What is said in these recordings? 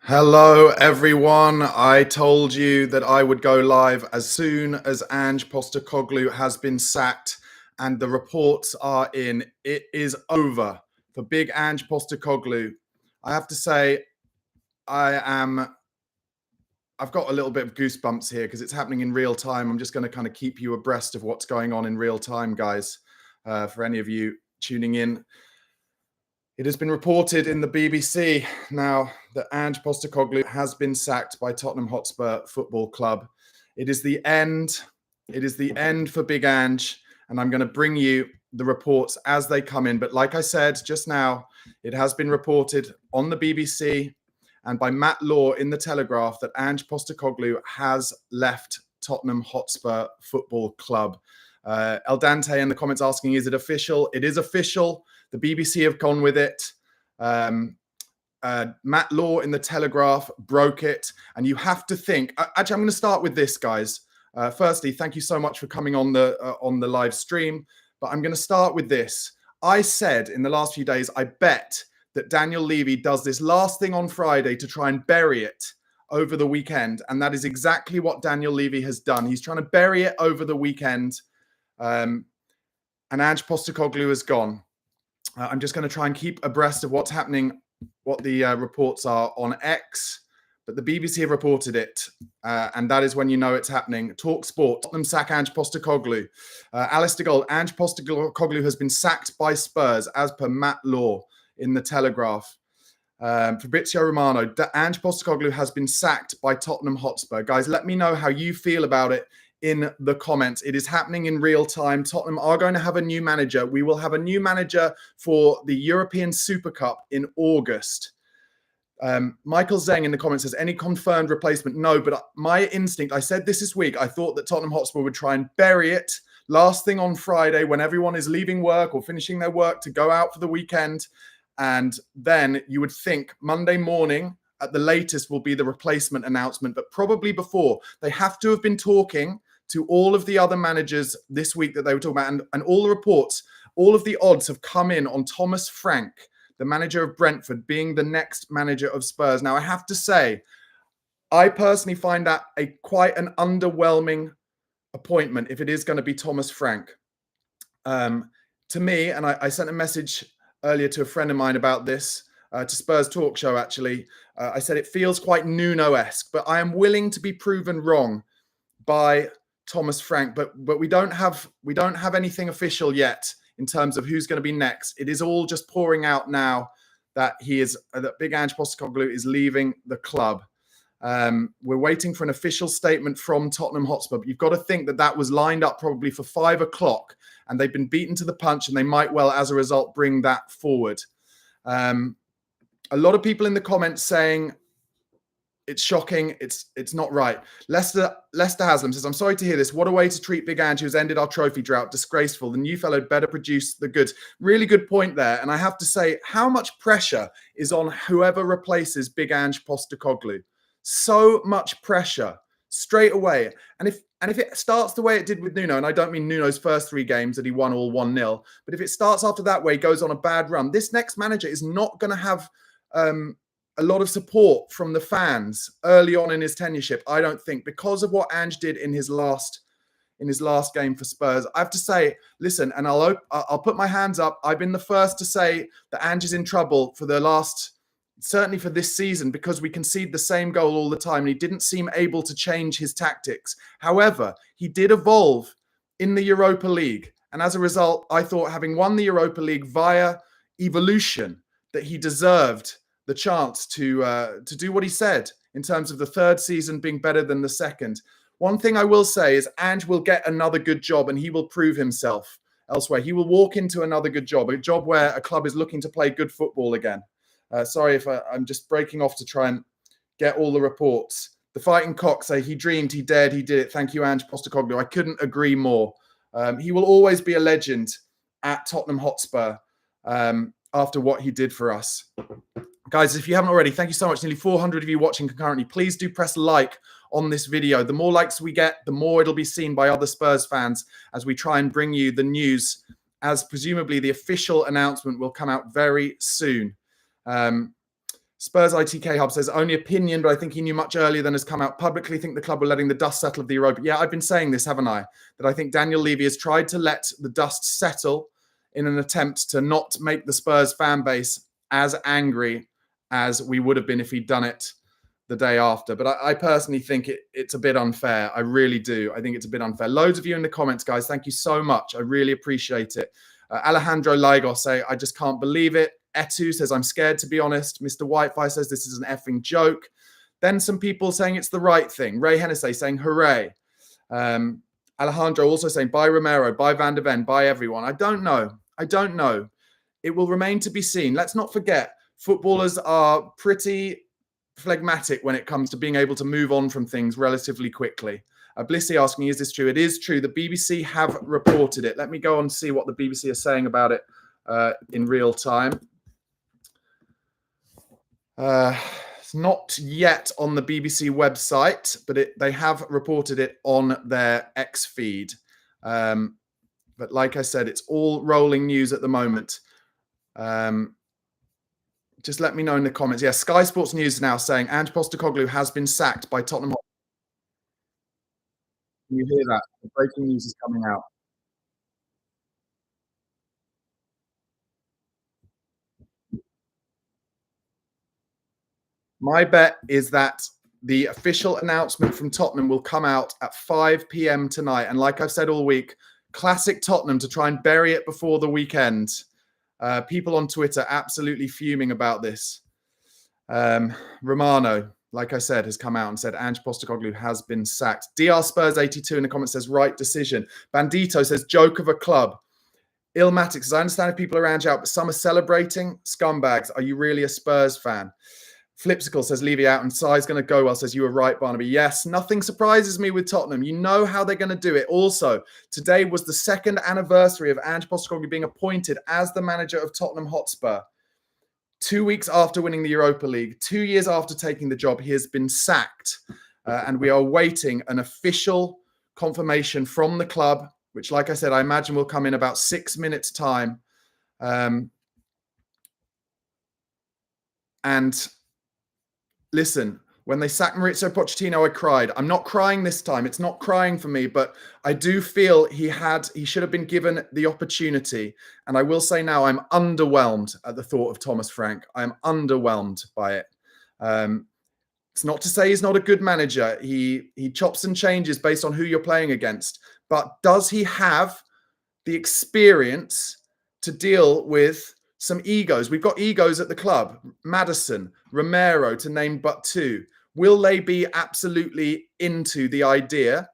Hello, everyone. I told you that I would go live as soon as Ange Postecoglou has been sacked, and the reports are in. It is over for Big Ange Postecoglou. I have to say, I've got a little bit of goosebumps here because it's happening in real time. I'm just going to kind of keep you abreast of what's going on in real time, guys, for any of you tuning in. It has been reported in the BBC now that Ange Postecoglou has been sacked by Tottenham Hotspur Football Club. It is the end. It is the end for Big Ange, and I'm going to bring you the reports as they come in. But like I said just now, it has been reported on the BBC and by Matt Law in the Telegraph that Ange Postecoglou has left Tottenham Hotspur Football Club. El Dante in the comments asking, is it official? It is official. The BBC have gone with it. Matt Law in the Telegraph broke it. And you have to think, actually, I'm going to start with this, guys. Firstly, thank you so much for coming on the live stream. But I'm going to start with this. I said in the last few days, I bet that Daniel Levy does this last thing on Friday to try and bury it over the weekend. And that is exactly what Daniel Levy has done. He's trying to bury it over the weekend. And Ange Postecoglou is gone. I'm just going to try and keep abreast of what's happening, what the reports are on X. But the BBC have reported it, and that is when you know it's happening. Talk Sport, Tottenham sack Ange Postecoglou. Alistair Gold, Ange Postecoglou has been sacked by Spurs, as per Matt Law in the Telegraph. Fabrizio Romano, Ange Postecoglou has been sacked by Tottenham Hotspur. Guys, let me know how you feel about it in the comments. It is happening in real time. Tottenham are going to have a new manager. We will have a new manager for the European Super Cup in August. Michael Zeng in the comments says, any confirmed replacement? No, but my instinct, I said this week, I thought that Tottenham Hotspur would try and bury it last thing on Friday when everyone is leaving work or finishing their work to go out for the weekend. And then you would think Monday morning at the latest will be the replacement announcement, but probably before. They have to have been talking to all of the other managers this week that they were talking about. And all the reports, all of the odds have come in on Thomas Frank, the manager of Brentford, being the next manager of Spurs. Now, I have to say, I personally find that quite an underwhelming appointment if it is going to be Thomas Frank. To me, and I sent a message earlier to a friend of mine about this, to Spurs Talk Show, actually. I said it feels quite Nuno-esque, but I am willing to be proven wrong by Thomas Frank. But we don't have anything official yet in terms of who's going to be next. It is all just pouring out now that that Big Ange Postecoglou is leaving the club. We're waiting for an official statement from Tottenham Hotspur. But you've got to think that was lined up probably for 5 o'clock, and they've been beaten to the punch, and they might well, as a result, bring that forward. A lot of people in the comments saying it's shocking, it's not right. Lester Haslam says, I'm sorry to hear this. What a way to treat Big Ange, who's ended our trophy drought. Disgraceful. The new fellow better produce the goods. Really good point there. And I have to say, how much pressure is on whoever replaces Big Ange Postecoglou? So much pressure straight away. And if it starts the way it did with Nuno, and I don't mean Nuno's first 3 games that he won all 1-0, but if it starts after that way, goes on a bad run, this next manager is not going to have a lot of support from the fans early on in his tenureship, I don't think, because of what Ange did in his last game for Spurs. I have to say, listen, and I'll put my hands up. I've been the first to say that Ange is in trouble certainly for this season, because we concede the same goal all the time, and he didn't seem able to change his tactics. However, he did evolve in the Europa League, and as a result, I thought, having won the Europa League via evolution, that he deserved the chance to do what he said in terms of the 3rd season being better than the 2nd. One thing I will say is Ange will get another good job, and he will prove himself elsewhere. He will walk into another good job, a job where a club is looking to play good football again. Sorry if I'm just breaking off to try and get all the reports. The Fighting Cock say, he dreamed, he dared, he did it. Thank you, Ange Postecoglou. I couldn't agree more. He will always be a legend at Tottenham Hotspur after what he did for us. Guys, if you haven't already, thank you so much. Nearly 400 of you watching concurrently. Please do press like on this video. The more likes we get, the more it'll be seen by other Spurs fans as we try and bring you the news, as presumably the official announcement will come out very soon. Spurs ITK Hub says, only opinion, but I think he knew much earlier than has come out publicly. Think the club were letting the dust settle of the Europa. Yeah, I've been saying this, haven't I? That I think Daniel Levy has tried to let the dust settle in an attempt to not make the Spurs fan base as angry as we would have been if he'd done it the day after. But I personally think it's a bit unfair. I really do. I think it's a bit unfair. Loads of you in the comments, guys. Thank you so much. I really appreciate it. Alejandro Lagos say, I just can't believe it. Etu says, I'm scared, to be honest. Mr. Whitefire says, this is an effing joke. Then some people saying it's the right thing. Ray Hennessy saying, hooray. Alejandro also saying, bye Romero, bye Van der Ven, bye everyone. I don't know. I don't know. It will remain to be seen. Let's not forget, footballers are pretty phlegmatic when it comes to being able to move on from things relatively quickly. Blissy asking, is this true? It is true. The BBC have reported it. Let me go and see what the BBC are saying about it in real time. It's not yet on the BBC website, but they have reported it on their X feed. But like I said, it's all rolling news at the moment. Just let me know in the comments. Yeah, Sky Sports News is now saying Ange Postecoglou has been sacked by Tottenham. Can you hear that? The breaking news is coming out. My bet is that the official announcement from Tottenham will come out at 5 p.m. tonight. And like I've said all week, classic Tottenham to try and bury it before the weekend. People on Twitter absolutely fuming about this. Romano, like I said, has come out and said Ange Postecoglou has been sacked. DR Spurs 82 in the comments says right decision. Bandito says joke of a club. Illmatic says, I understand if people are Ange out, but some are celebrating. Scumbags, are you really a Spurs fan? Flipsicle says Levy out and Sai's going to go well, says you were right, Barnaby. Yes, nothing surprises me with Tottenham. You know how they're going to do it. Also, today was the second anniversary of Ange Postecoglou being appointed as the manager of Tottenham Hotspur. 2 weeks after winning the Europa League, 2 years after taking the job, he has been sacked. And we are awaiting an official confirmation from the club, which, like I said, I imagine will come in about 6 minutes' time. And listen, when they sacked Maurizio Pochettino, I cried. I'm not crying this time. It's not crying for me, but I do feel he should have been given the opportunity. And I will say now, I'm underwhelmed at the thought of Thomas Frank. I'm underwhelmed by it. It's not to say he's not a good manager. He chops and changes based on who you're playing against. But does he have the experience to deal with some egos? We've got egos at the club. Maddison, Romero, to name but two. Will they be absolutely into the idea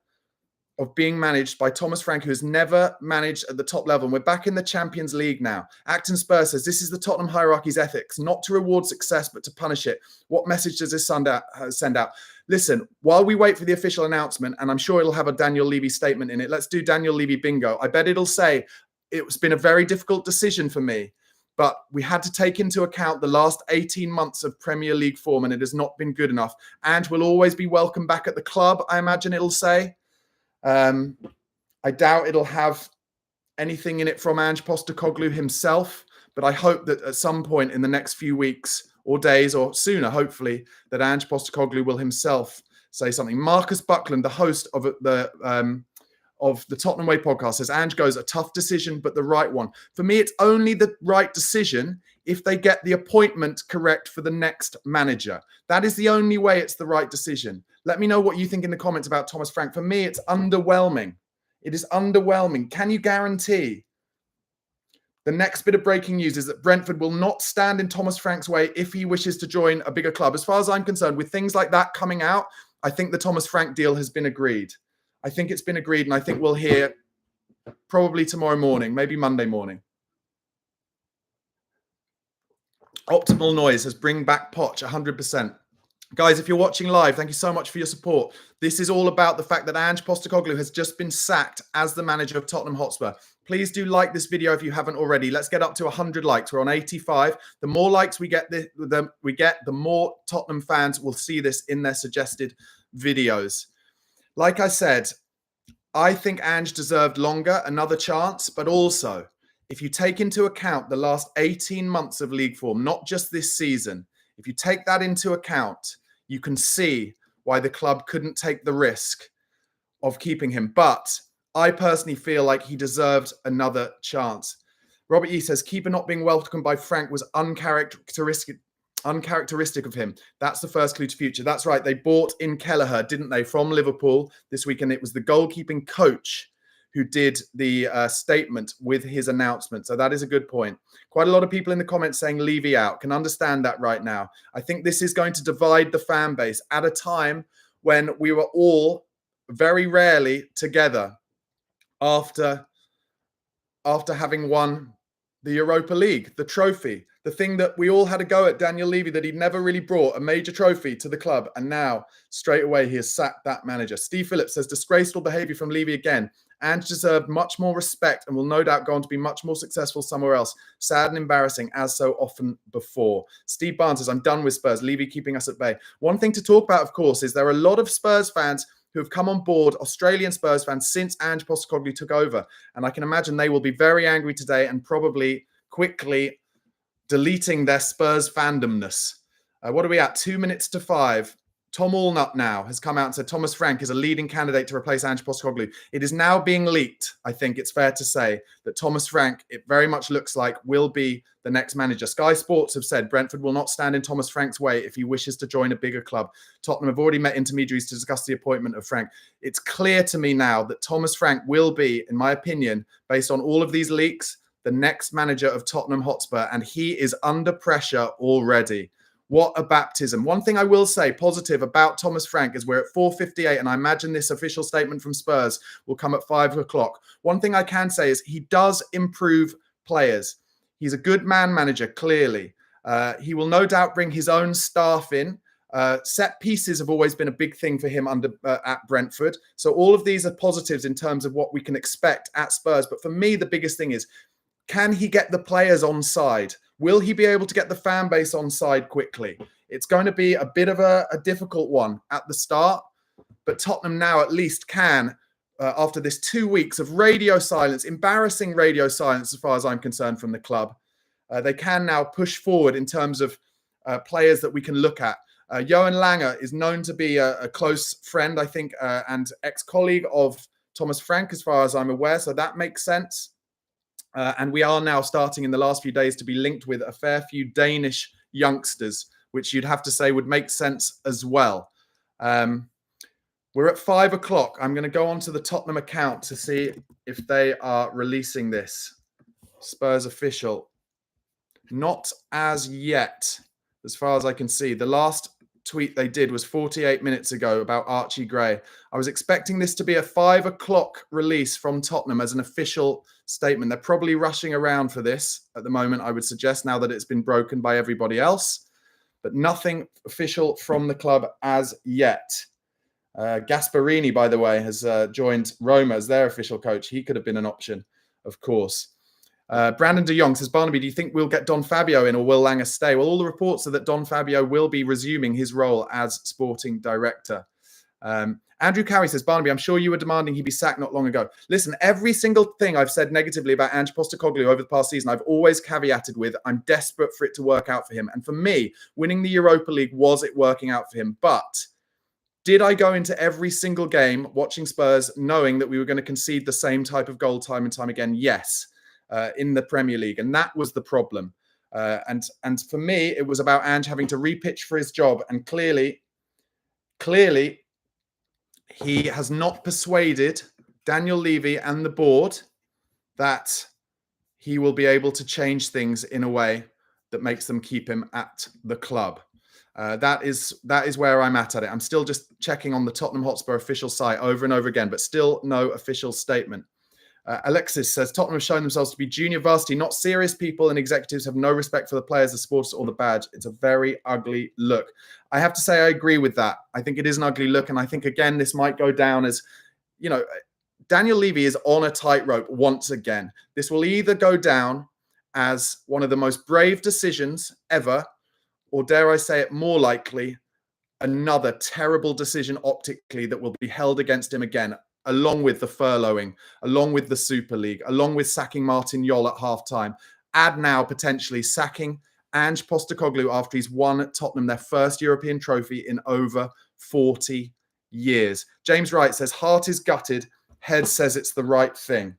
of being managed by Thomas Frank, who has never managed at the top level? And we're back in the Champions League now. Acton Spurs says, this is the Tottenham hierarchy's ethics, not to reward success, but to punish it. What message does this send out? Listen, while we wait for the official announcement, and I'm sure it'll have a Daniel Levy statement in it, let's do Daniel Levy bingo. I bet it'll say, it's been a very difficult decision for me, but we had to take into account the last 18 months of Premier League form, and it has not been good enough. Ange will always be welcome back at the club, I imagine it'll say. I doubt it'll have anything in it from Ange Postecoglou himself, but I hope that at some point in the next few weeks or days or sooner, hopefully, that Ange Postecoglou will himself say something. Marcus Buckland, the host of the Tottenham Way podcast, says Ange goes, a tough decision, but the right one. For me, it's only the right decision if they get the appointment correct for the next manager. That is the only way it's the right decision. Let me know what you think in the comments about Thomas Frank. For me, it's underwhelming. It is underwhelming. Can you guarantee? The next bit of breaking news is that Brentford will not stand in Thomas Frank's way if he wishes to join a bigger club. As far as I'm concerned, with things like that coming out, I think the Thomas Frank deal has been agreed. I think it's been agreed, and I think we'll hear probably tomorrow morning, maybe Monday morning. Optimal Noise has bring back Poch 100%. Guys, if you're watching live, thank you so much for your support. This is all about the fact that Ange Postecoglou has just been sacked as the manager of Tottenham Hotspur. Please do like this video if you haven't already. Let's get up to 100 likes. We're on 85. The more likes we get, the more Tottenham fans will see this in their suggested videos. Like I said, I think Ange deserved longer, another chance, but also, if you take into account the last 18 months of league form, not just this season, If you take that into account, you can see why the club couldn't take the risk of keeping him. But I personally feel like he deserved another chance. Robert E says, keeper not being welcomed by Frank was uncharacteristic of him. That's the first clue to future. That's right. They bought in Kelleher, didn't they, from Liverpool this weekend. It was the goalkeeping coach who did the statement with his announcement. So that is a good point. Quite a lot of people in the comments saying Levy out. Can understand that right now. I think this is going to divide the fan base at a time when we were all very rarely together after having won the Europa League, the trophy, the thing that we all had a go at Daniel Levy, that he'd never really brought a major trophy to the club. And now, straight away, he has sacked that manager. Steve Phillips says, disgraceful behaviour from Levy again. Ange deserved much more respect and will no doubt go on to be much more successful somewhere else. Sad and embarrassing, as so often before. Steve Barnes says, I'm done with Spurs. Levy keeping us at bay. One thing to talk about, of course, is there are a lot of Spurs fans who have come on board, Australian Spurs fans, since Ange Postecoglou took over. And I can imagine they will be very angry today and probably quickly deleting their Spurs fandomness. What are we at? 2 minutes to 5. Tom Allnut now has come out and said Thomas Frank is a leading candidate to replace Ange Postecoglou. It is now being leaked, I think it's fair to say, that Thomas Frank, it very much looks like, will be the next manager. Sky Sports have said Brentford will not stand in Thomas Frank's way if he wishes to join a bigger club. Tottenham have already met intermediaries to discuss the appointment of Frank. It's clear to me now that Thomas Frank will be, in my opinion, based on all of these leaks, the next manager of Tottenham Hotspur, and he is under pressure already. What a baptism. One thing I will say positive about Thomas Frank is we're at 4:58, and I imagine this official statement from Spurs will come at 5 o'clock. One thing I can say is he does improve players. He's a good man manager, clearly. He will no doubt bring his own staff in. Set pieces have always been a big thing for him at Brentford. So all of these are positives in terms of what we can expect at Spurs. But for me, the biggest thing is, can he get the players on side? Will he be able to get the fan base on side quickly? It's going to be a bit of a difficult one at the start, but Tottenham now at least can, after this 2 weeks of radio silence, embarrassing radio silence as far as I'm concerned from the club, they can now push forward in terms of players that we can look at. Johan Lange is known to be a close friend, I think, and ex-colleague of Thomas Frank, as far as I'm aware, so that makes sense. And we are now starting in the last few days to be linked with a fair few Danish youngsters, which you'd have to say would make sense as well. We're at 5 o'clock. I'm going to go onto the Tottenham account to see if they are releasing this. Spurs official. Not as yet, as far as I can see. The last tweet they did was 48 minutes ago about Archie Gray. I was expecting this to be a 5 o'clock release from Tottenham as an official statement. They're probably rushing around for this at the moment, I would suggest, now that it's been broken by everybody else. But nothing official from the club as yet. Gasparini, by the way, has joined Roma as their official coach. He could have been an option, of course. Brandon de Jong says, Barnaby, do you think we'll get Don Fabio in or will Lange stay? Well, all the reports are that Don Fabio will be resuming his role as sporting director. Andrew Cowie says, Barnaby, I'm sure you were demanding he be sacked not long ago. Listen, every single thing I've said negatively about Ange Postecoglou over the past season, I've always caveated with, I'm desperate for it to work out for him. And for me, winning the Europa League, was it working out for him? But did I go into every single game watching Spurs knowing that we were going to concede the same type of goal time and time again? Yes, in the Premier League. And that was the problem. And for me, it was about Ange having to repitch for his job. And clearly, he has not persuaded Daniel Levy and the board that he will be able to change things in a way that makes them keep him at the club. That is where I'm at it. I'm still just checking on the Tottenham Hotspur official site over and over again, but still no official statement. Alexis says, Tottenham have shown themselves to be junior varsity, not serious people, and executives have no respect for the players, the supporters, or the badge. It's a very ugly look. I have to say I agree with that. I think it is an ugly look, and I think, again, this might go down as, you know, Daniel Levy is on a tightrope once again. This will either go down as one of the most brave decisions ever, or dare I say it, more likely, another terrible decision optically that will be held against him again, along with the furloughing, along with the Super League, along with sacking Martin Jol at halftime. Add now potentially sacking Ange Postecoglou after he's won at Tottenham their first European trophy in over 40 years. James Wright says, heart is gutted, head says it's the right thing.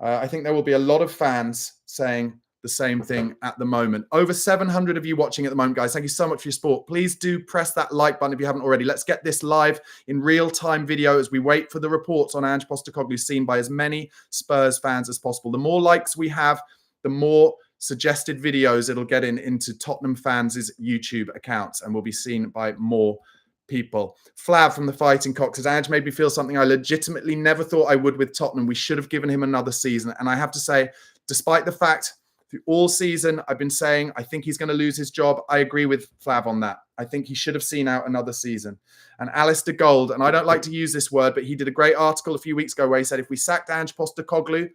I think there will be a lot of fans saying the same thing at the moment. Over 700 of you watching at the moment, guys. Thank you so much for your support. Please do press that like button if you haven't already. Let's get this live in real-time video as we wait for the reports on Ange Postecoglou seen by as many Spurs fans as possible. The more likes we have, the more suggested videos it'll get into Tottenham fans' YouTube accounts and will be seen by more people. Flav from the Fighting Cock says, Ange made me feel something I legitimately never thought I would with Tottenham. We should have given him another season. And I have to say, despite the fact through all season I've been saying I think he's going to lose his job, I agree with Flav on that. I think he should have seen out another season. And Alistair Gold, and I don't like to use this word, but he did a great article a few weeks ago where he said if we sacked Ange Postecoglou,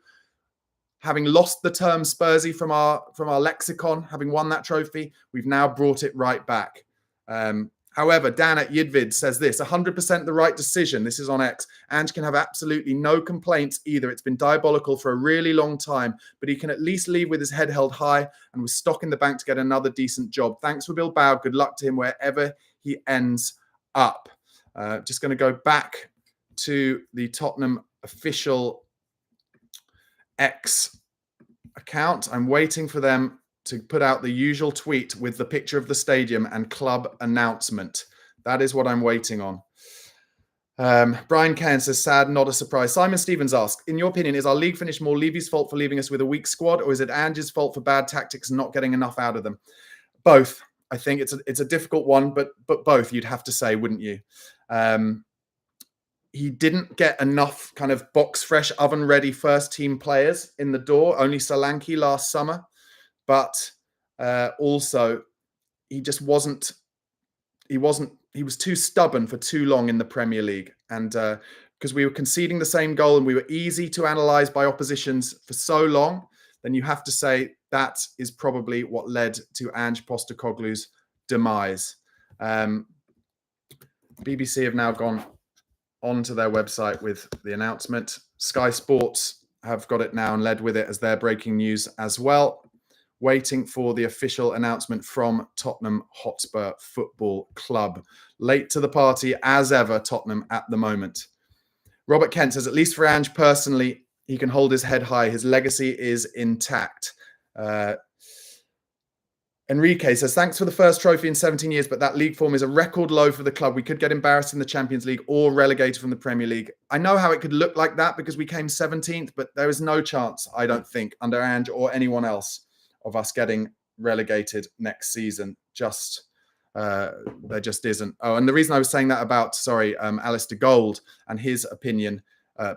having lost the term Spursy from our lexicon, having won that trophy, we've now brought it right back. However, Dan at Yidvid says this, 100% the right decision. This is on X. Ange can have absolutely no complaints either. It's been diabolical for a really long time, but he can at least leave with his head held high and with stock in the bank to get another decent job. Thanks for Bilbao. Good luck to him wherever he ends up. Just going to go back to the Tottenham official X account. I'm waiting for them to put out the usual tweet with the picture of the stadium and club announcement. That is what I'm waiting on. Brian Cairn says, sad, not a surprise. Simon Stevens asks, in your opinion, is our league finish more Levy's fault for leaving us with a weak squad, or is it Ange's fault for bad tactics and not getting enough out of them? Both. I think it's a difficult one, but both, you'd have to say, wouldn't you? He didn't get enough kind of box fresh, oven ready first team players in the door. Only Solanke last summer. But also, he just wasn't. He was too stubborn for too long in the Premier League, and because we were conceding the same goal and we were easy to analyse by oppositions for so long, then you have to say that is probably what led to Ange Postecoglou's demise. BBC have now gone onto their website with the announcement. Sky Sports have got it now and led with it as their breaking news as well. Waiting for the official announcement from Tottenham Hotspur Football Club. Late to the party, as ever, Tottenham at the moment. Robert Kent says, at least for Ange personally, he can hold his head high. His legacy is intact. Enrique says, thanks for the first trophy in 17 years, but that league form is a record low for the club. We could get embarrassed in the Champions League or relegated from the Premier League. I know how it could look like that because we came 17th, but there is no chance, I don't think, under Ange or anyone else, of us getting relegated next season. There just isn't. Oh, and the reason I was saying that about, Alistair Gold and his opinion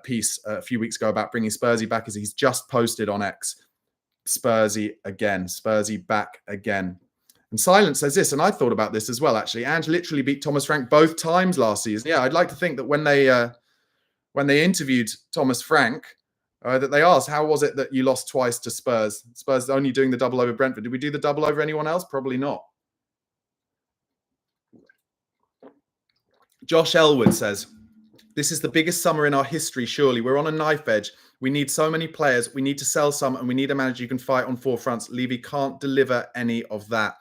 piece a few weeks ago about bringing Spursy back is he's just posted on X, Spursy again, Spursy back again. And Silence says this, and I thought about this as well, actually. Ange literally beat Thomas Frank both times last season. Yeah, I'd like to think that when they interviewed Thomas Frank, that they asked, how was it that you lost twice to Spurs? Spurs only doing the double over Brentford. Did we do the double over anyone else? Probably not. Josh Elwood says, this is the biggest summer in our history, surely. We're on a knife edge. We need so many players. We need to sell some, and we need a manager who can fight on four fronts. Levy can't deliver any of that.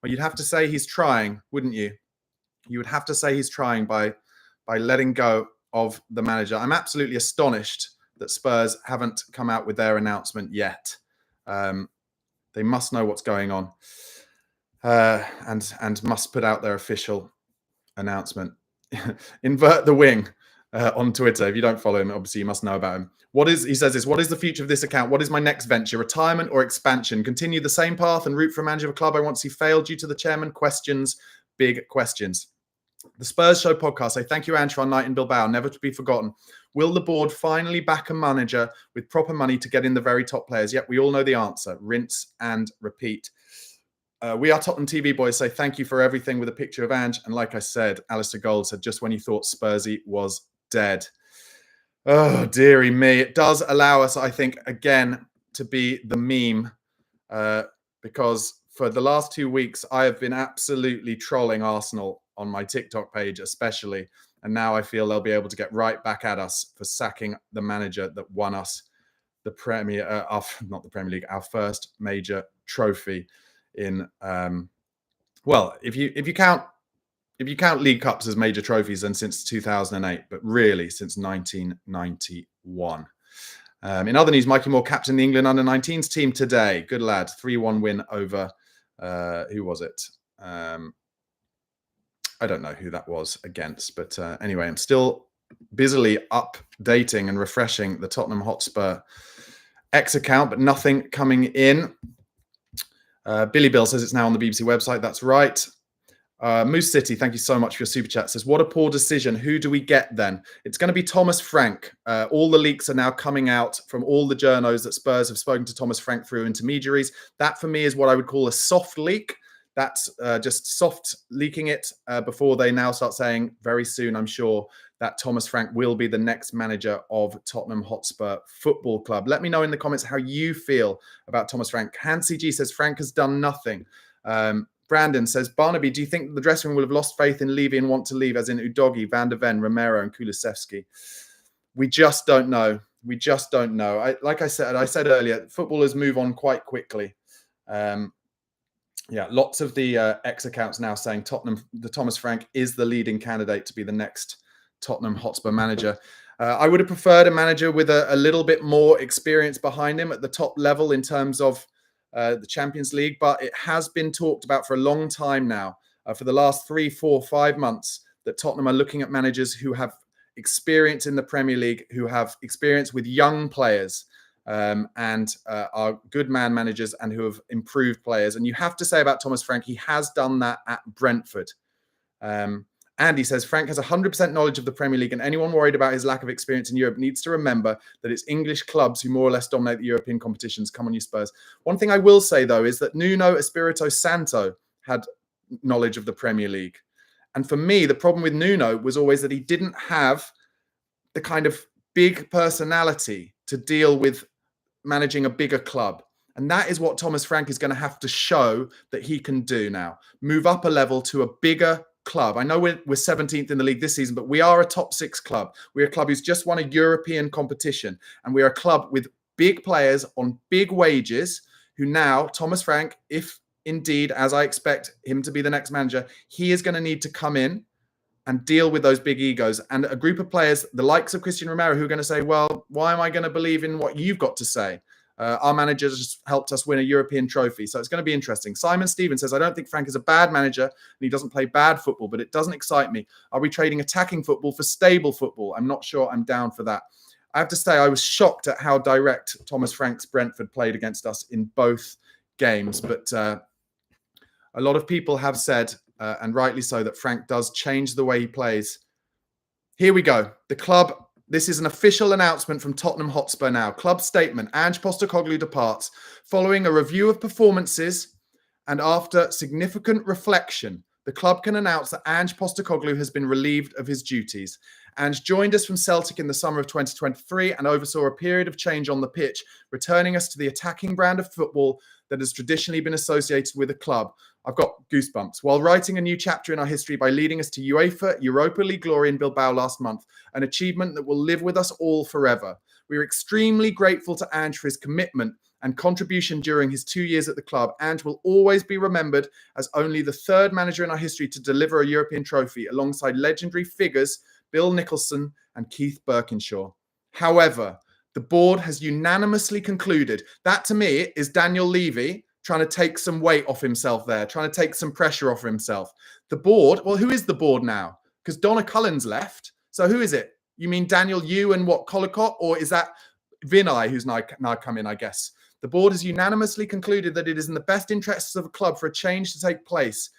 Well, you'd have to say he's trying, wouldn't you? You would have to say he's trying by letting go of the manager. I'm absolutely astonished that Spurs haven't come out with their announcement yet. They must know what's going on and must put out their official announcement. Invert the Wing on Twitter. If you don't follow him, obviously you must know about him. He says this, what is the future of this account? What is my next venture? Retirement or expansion? Continue the same path and root for a manager of a club I want to see fail due to the chairman? Questions, big questions. The Spurs Show podcast say, thank you, Ange, for our night in Bilbao, never to be forgotten. Will the board finally back a manager with proper money to get in the very top players? Yet we all know the answer. Rinse and repeat. We are Tottenham TV boys say thank you for everything with a picture of Ange. And like I said, Alistair Gold said just when you thought Spursy was dead. Oh, dearie me. It does allow us, I think, again, to be the meme because for the last 2 weeks, I have been absolutely trolling Arsenal on my TikTok page, especially. And now I feel they'll be able to get right back at us for sacking the manager that won us the Premier, not the Premier League, our first major trophy in well, if you count League Cups as major trophies, then since 2008, but really since 1991. In other news, Mikey Moore captained the England under-19s team today. Good lad. 3-1 win over, who was it? I don't know who that was against, but anyway, I'm still busily updating and refreshing the Tottenham Hotspur X account, but nothing coming in. Billy Bill says it's now on the BBC website. That's right. Moose City, thank you so much for your super chat. Says, what a poor decision. Who do we get then? It's going to be Thomas Frank. All the leaks are now coming out from all the journos that Spurs have spoken to Thomas Frank through intermediaries. That for me is what I would call a soft leak. That's just soft leaking it before they now start saying very soon, I'm sure, that Thomas Frank will be the next manager of Tottenham Hotspur Football Club. Let me know in the comments how you feel about Thomas Frank. Hansi G says, Frank has done nothing. Brandon says, Barnaby, do you think the dressing room will have lost faith in Levy and want to leave, as in Udogi, Van der Ven, Romero, and Kulusevski? We just don't know. We just don't know. Like I said earlier, footballers move on quite quickly. Yeah, lots of the X accounts now saying Thomas Frank is the leading candidate to be the next Tottenham Hotspur manager. I would have preferred a manager with a little bit more experience behind him at the top level in terms of the Champions League, but it has been talked about for a long time now, for the last 3, 4, 5 months, that Tottenham are looking at managers who have experience in the Premier League, who have experience with young players, and are good man managers and who have improved players. And you have to say about Thomas Frank, he has done that at Brentford. Andy says, Frank has 100% knowledge of the Premier League, and anyone worried about his lack of experience in Europe needs to remember that it's English clubs who more or less dominate the European competitions. Come on, you Spurs. One thing I will say, though, is that Nuno Espirito Santo had knowledge of the Premier League. And for me, the problem with Nuno was always that he didn't have the kind of big personality to deal with managing a bigger club. And that is what Thomas Frank is going to have to show that he can do now. Move up a level to a bigger club. I know we're 17th in the league this season, but we are a top 6 club. We're a club who's just won a European competition. And we're a club with big players on big wages who now, Thomas Frank, if indeed, as I expect him to be the next manager, he is going to need to come in and deal with those big egos and a group of players, the likes of Christian Romero, who are going to say, well, why am I going to believe in what you've got to say? Our manager just helped us win a European trophy. So it's going to be interesting. Simon Stevens says, I don't think Frank is a bad manager and he doesn't play bad football, but it doesn't excite me. Are we trading attacking football for stable football? I'm not sure I'm down for that. I have to say, I was shocked at how direct Thomas Frank's Brentford played against us in both games. But a lot of people have said, and rightly so, that Frank does change the way he plays. Here we go. The club. This is an official announcement from Tottenham Hotspur now. Club statement. Ange Postecoglou departs. Following a review of performances and after significant reflection, the club can announce that Ange Postecoglou has been relieved of his duties. Ange joined us from Celtic in the summer of 2023 and oversaw a period of change on the pitch, returning us to the attacking brand of football that has traditionally been associated with the club. I've got goosebumps. While writing a new chapter in our history by leading us to UEFA Europa League glory in Bilbao last month, an achievement that will live with us all forever. We are extremely grateful to Ange for his commitment and contribution during his 2 years at the club. Ange will always be remembered as only the 3rd manager in our history to deliver a European trophy alongside legendary figures Bill Nicholson and Keith Birkinshaw. However, the board has unanimously concluded that, to me, is Daniel Levy trying to take some weight off himself there, trying to take some pressure off himself. The board, well, who is the board now? Because Donna Cullen's left. So who is it? You mean Daniel, you and what, Collicott? Or is that Vinay who's now come in, I guess? The board has unanimously concluded that it is in the best interests of a club for a change to take place.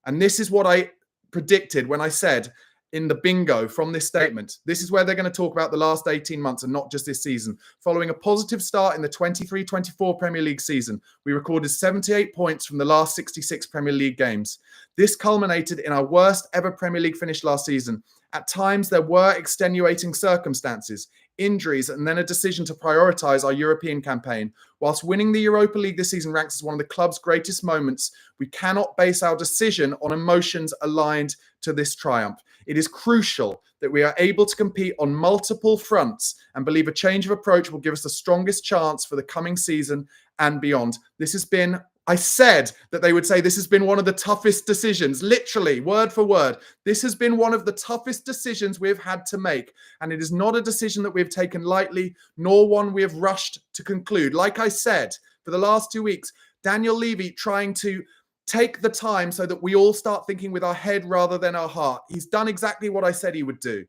And this is what I predicted when I said in the bingo from this statement. This is where they're going to talk about the last 18 months and not just this season. Following a positive start in the 23-24 Premier League season, we recorded 78 points from the last 66 Premier League games. This culminated in our worst ever Premier League finish last season. At times, there were extenuating circumstances, injuries, and then a decision to prioritise our European campaign. Whilst winning the Europa League this season ranks as one of the club's greatest moments, we cannot base our decision on emotions aligned to this triumph. It is crucial that we are able to compete on multiple fronts and believe a change of approach will give us the strongest chance for the coming season and beyond. This has been I said that they would say this has been one of the toughest decisions, literally, word for word. This has been one of the toughest decisions we've had to make. And it is not a decision that we've taken lightly, nor one we have rushed to conclude. Like I said, for the last 2 weeks, Daniel Levy trying to take the time so that we all start thinking with our head rather than our heart. He's done exactly what I said he would do.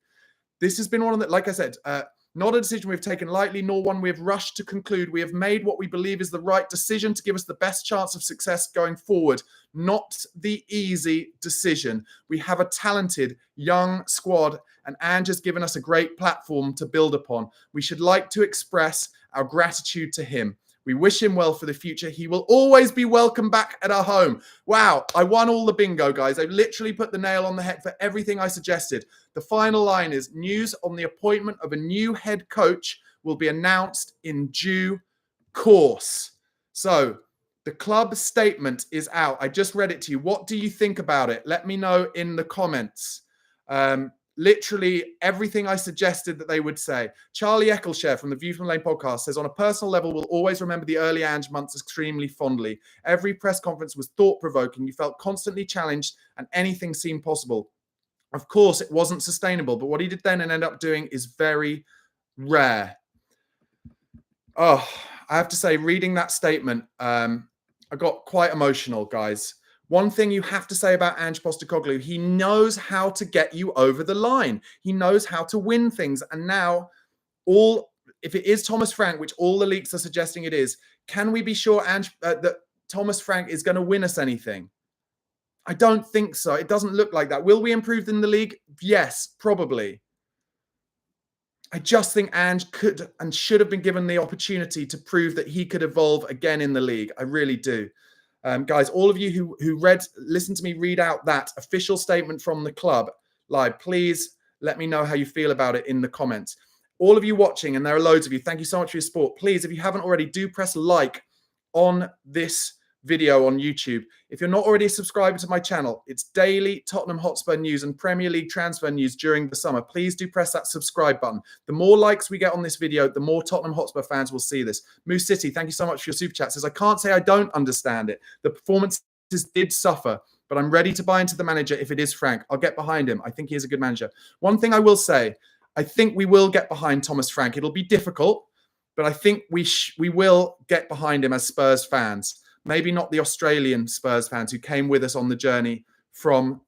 This has been one of the, like I said, not a decision we've taken lightly, nor one we have rushed to conclude. We have made what we believe is the right decision to give us the best chance of success going forward, not the easy decision. We have a talented young squad, and Ange has given us a great platform to build upon. We should like to express our gratitude to him. We wish him well for the future. He will always be welcome back at our home. Wow, I won all the bingo, guys. I've literally put the nail on the head for everything I suggested. The final line is news on the appointment of a new head coach will be announced in due course. So the club statement is out. I just read it to you. What do you think about it? Let me know in the comments. Literally everything I suggested that they would say. Charlie Eccleshare from the View from the Lane podcast says, on a personal level, we'll always remember the early Ange months extremely fondly. Every press conference was thought-provoking. You felt constantly challenged and anything seemed possible. Of course, it wasn't sustainable, but what he did then and ended up doing is very rare. Oh, I have to say, reading that statement, I got quite emotional, guys. One thing you have to say about Ange Postecoglou, he knows how to get you over the line. He knows how to win things. And now, if it is Thomas Frank, which all the leaks are suggesting it is, can we be sure that Thomas Frank is going to win us anything? I don't think so. It doesn't look like that. Will we improve in the league? Yes, probably. I just think Ange could and should have been given the opportunity to prove that he could evolve again in the league. I really do. Guys, all of you who listened to me read out that official statement from the club live, please let me know how you feel about it in the comments. All of you watching, and there are loads of you, thank you so much for your support. Please, if you haven't already, do press like on this video on YouTube. If you're not already subscribed to my channel, it's daily Tottenham Hotspur news and Premier League transfer news during the summer. Please do press that subscribe button. The more likes we get on this video, the more Tottenham Hotspur fans will see this. Moose City, thank you so much for your super chat. Says, I can't say I don't understand it. The performances did suffer, but I'm ready to buy into the manager if it is Frank. I'll get behind him. I think he is a good manager. One thing I will say, I think we will get behind Thomas Frank. It'll be difficult, but I think we will get behind him as Spurs fans. Maybe not the Australian Spurs fans who came with us on the journey from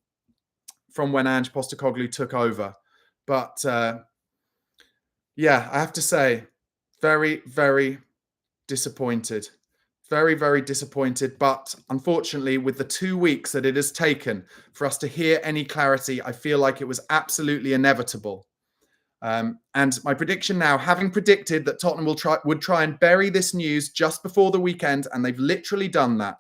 when Ange Postecoglou took over. But yeah, I have to say, very, very disappointed. Very, very disappointed. But unfortunately, with the 2 weeks that it has taken for us to hear any clarity, I feel like it was absolutely inevitable. And my prediction now, having predicted that Tottenham would try and bury this news just before the weekend, and they've literally done that.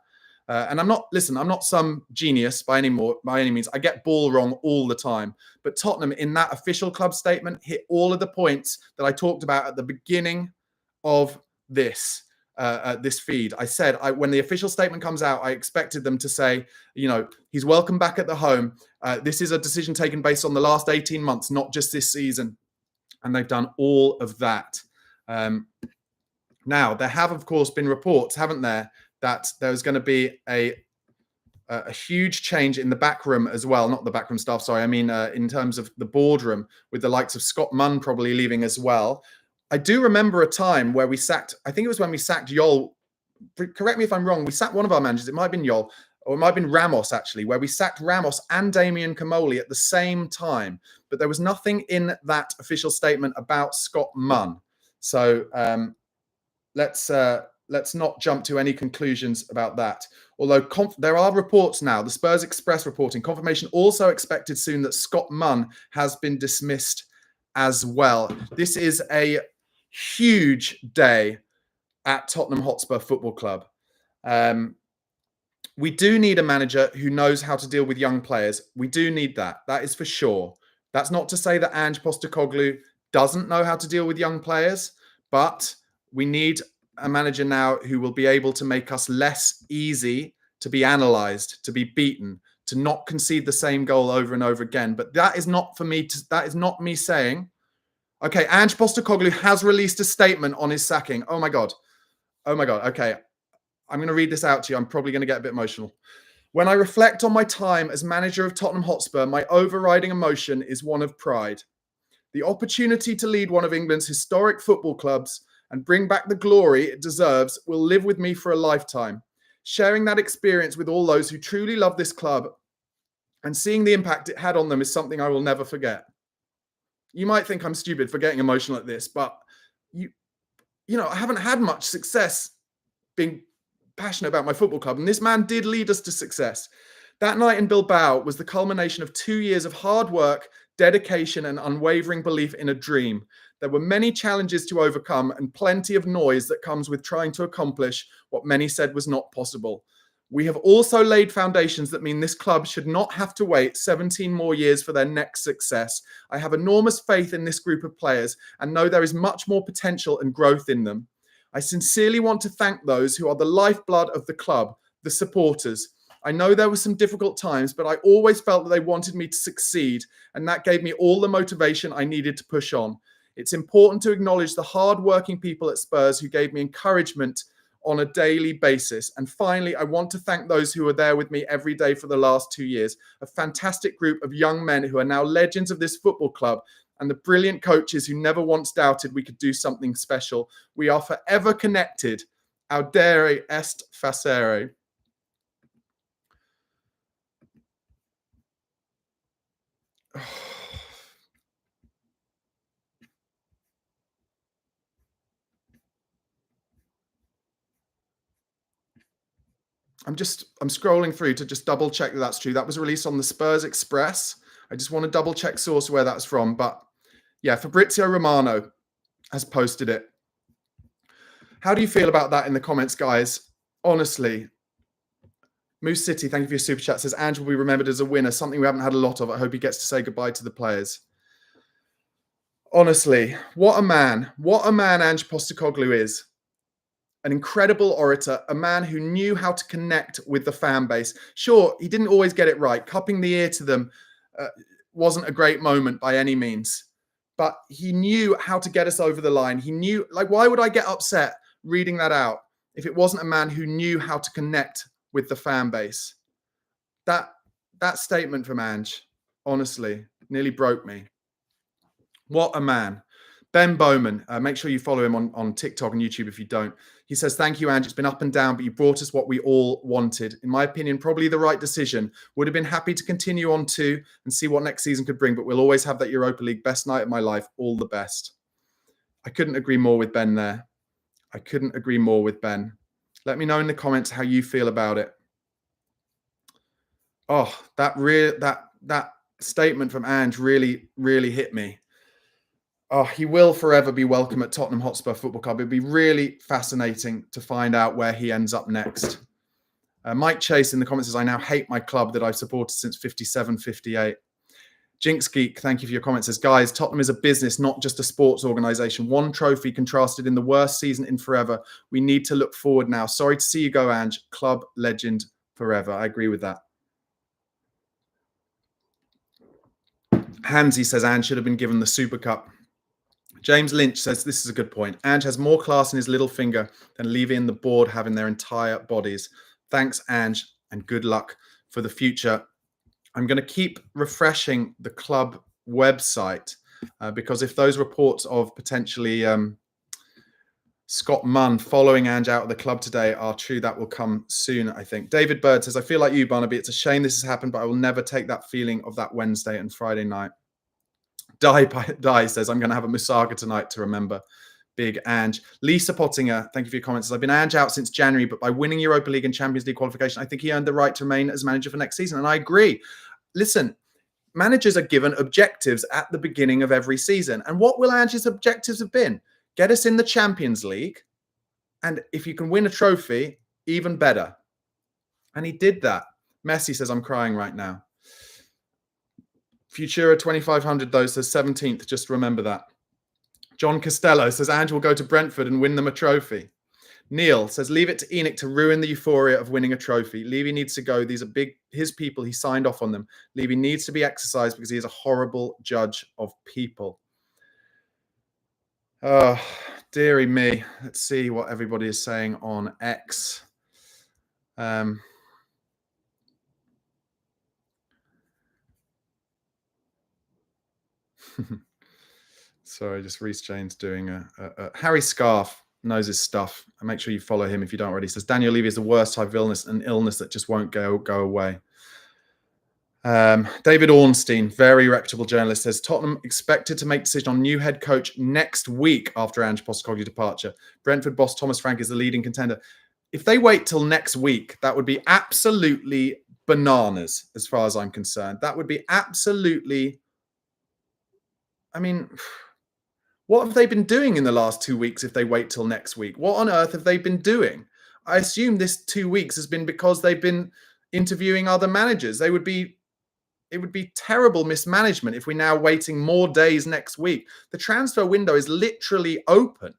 And I'm not some genius by any means. I get ball wrong all the time. But Tottenham, in that official club statement, hit all of the points that I talked about at the beginning of this feed. I said when the official statement comes out, I expected them to say, he's welcome back at the home. This is a decision taken based on the last 18 months, not just this season. And they've done all of that. Now, there have, of course, been reports, haven't there, that there's going to be a huge change in the backroom as well. Not the backroom staff, sorry. I mean, in terms of the boardroom, with the likes of Scott Munn probably leaving as well. I do remember a time where we sacked, I think it was when we sacked Yol. Correct me if I'm wrong. We sacked one of our managers. It might have been Yol, or it might have been Ramos, actually, where we sacked Ramos and Damian Comoli at the same time. But there was nothing in that official statement about Scott Munn. So let's not jump to any conclusions about that. Although there are reports now, the Spurs Express reporting, confirmation also expected soon that Scott Munn has been dismissed as well. This is a huge day at Tottenham Hotspur Football Club. We do need a manager who knows how to deal with young players. We do need that. That is for sure. That's not to say that Ange Postecoglou doesn't know how to deal with young players, but we need a manager now who will be able to make us less easy to be analysed, to be beaten, to not concede the same goal over and over again. But that is not for me. That is not me saying, okay, Ange Postecoglou has released a statement on his sacking. Oh my God. Okay. I'm going to read this out to you. I'm probably going to get a bit emotional. When I reflect on my time as manager of Tottenham Hotspur, my overriding emotion is one of pride. The opportunity to lead one of England's historic football clubs and bring back the glory it deserves will live with me for a lifetime. Sharing that experience with all those who truly love this club and seeing the impact it had on them is something I will never forget. You might think I'm stupid for getting emotional at this, but you know, I haven't had much success being passionate about my football club, and this man did lead us to success. That night in Bilbao was the culmination of 2 years of hard work, dedication, and unwavering belief in a dream. There were many challenges to overcome and plenty of noise that comes with trying to accomplish what many said was not possible. We have also laid foundations that mean this club should not have to wait 17 more years for their next success. I have enormous faith in this group of players and know there is much more potential and growth in them. I sincerely want to thank those who are the lifeblood of the club, the supporters. I know there were some difficult times, but I always felt that they wanted me to succeed, and that gave me all the motivation I needed to push on. It's important to acknowledge the hard-working people at Spurs who gave me encouragement on a daily basis. And finally, I want to thank those who were there with me every day for the last 2 years, a fantastic group of young men who are now legends of this football club, and the brilliant coaches who never once doubted we could do something special. We are forever connected. Audere est facere. I'm scrolling through to just double check that that's true. That was released on the Spurs Express. I just want to double check source where that's from. But yeah, Fabrizio Romano has posted it. How do you feel about that in the comments, guys? Honestly, Moose City, thank you for your super chat. Says Ange will be remembered as a winner, something we haven't had a lot of. I hope he gets to say goodbye to the players. Honestly, what a man Ange Postecoglou is. An incredible orator, a man who knew how to connect with the fan base. Sure, he didn't always get it right. Cupping the ear to them wasn't a great moment by any means, but he knew how to get us over the line. He knew, like, why would I get upset reading that out if it wasn't a man who knew how to connect with the fan base? That statement from Ange, honestly, nearly broke me. What a man. Ben Bowman, make sure you follow him on TikTok and YouTube if you don't. He says, thank you, Ange. It's been up and down, but you brought us what we all wanted. In my opinion, probably the right decision. Would have been happy to continue on too and see what next season could bring, but we'll always have that Europa League. Best night of my life. All the best. I couldn't agree more with Ben there. I couldn't agree more with Ben. Let me know in the comments how you feel about it. Oh, that statement from Ange really, really hit me. Oh, he will forever be welcome at Tottenham Hotspur Football Club. It'd be really fascinating to find out where he ends up next. Mike Chase in the comments says, I now hate my club that I've supported since 57, 58. Jinx Geek, thank you for your comments. Says, guys, Tottenham is a business, not just a sports organisation. One trophy contrasted in the worst season in forever. We need to look forward now. Sorry to see you go, Ange. Club legend forever. I agree with that. Hansy says, Ange should have been given the Super Cup. James Lynch says, this is a good point. Ange has more class in his little finger than Levy and the board have in their entire bodies. Thanks, Ange, and good luck for the future. I'm going to keep refreshing the club website because if those reports of potentially Scott Munn following Ange out of the club today are true, that will come soon, I think. David Bird says, I feel like you, Barnaby. It's a shame this has happened, but I will never take that feeling of that Wednesday and Friday night. Die says, I'm going to have a Musaga tonight to remember Big Ange. Lisa Pottinger, thank you for your comments. I've been Ange out since January, but by winning Europa League and Champions League qualification, I think he earned the right to remain as manager for next season. And I agree. Listen, managers are given objectives at the beginning of every season. And what will Ange's objectives have been? Get us in the Champions League. And if you can win a trophy, even better. And he did that. Messi says, I'm crying right now. Futura 2500 though says 17th. Just remember that. John Costello says Ange will go to Brentford and win them a trophy. Neil says leave it to Enoch to ruin the euphoria of winning a trophy. Levy needs to go. These are his people. He signed off on them. Levy needs to be exercised because he is a horrible judge of people. Oh, dearie me. Let's see what everybody is saying on X. Sorry, just Reece James doing a Harry Scarf knows his stuff. And make sure you follow him if you don't already. He says Daniel Levy is the worst type of illness, an illness that just won't go away. David Ornstein, very reputable journalist, says Tottenham expected to make decision on new head coach next week after Ange Postecoglou's departure. Brentford boss Thomas Frank is the leading contender. If they wait till next week, that would be absolutely bananas as far as I'm concerned. That would be absolutely... I mean, what have they been doing in the last 2 weeks if they wait till next week? What on earth have they been doing? I assume this 2 weeks has been because they've been interviewing other managers. It would be terrible mismanagement if we're now waiting more days next week. The transfer window is literally open.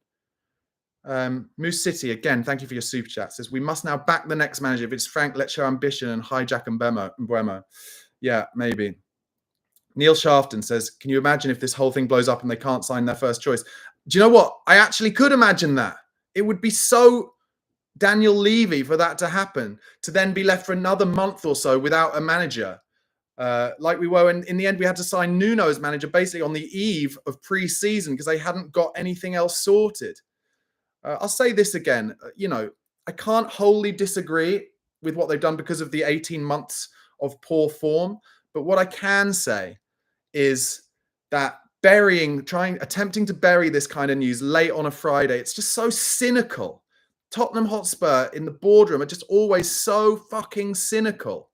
Moose City, again, thank you for your super chat, says, we must now back the next manager. If it's Frank, let's show ambition and hijack Mbeumo. Yeah, maybe. Neil Shafton says, can you imagine if this whole thing blows up and they can't sign their first choice? Do you know what? I actually could imagine that. It would be so Daniel Levy for that to happen, to then be left for another month or so without a manager. Like we were in the end, we had to sign Nuno as manager basically on the eve of pre-season because they hadn't got anything else sorted. I'll say this again, I can't wholly disagree with what they've done because of the 18 months of poor form. But what I can say is that attempting to bury this kind of news late on a Friday, it's just so cynical. Tottenham Hotspur in the boardroom are just always so fucking cynical.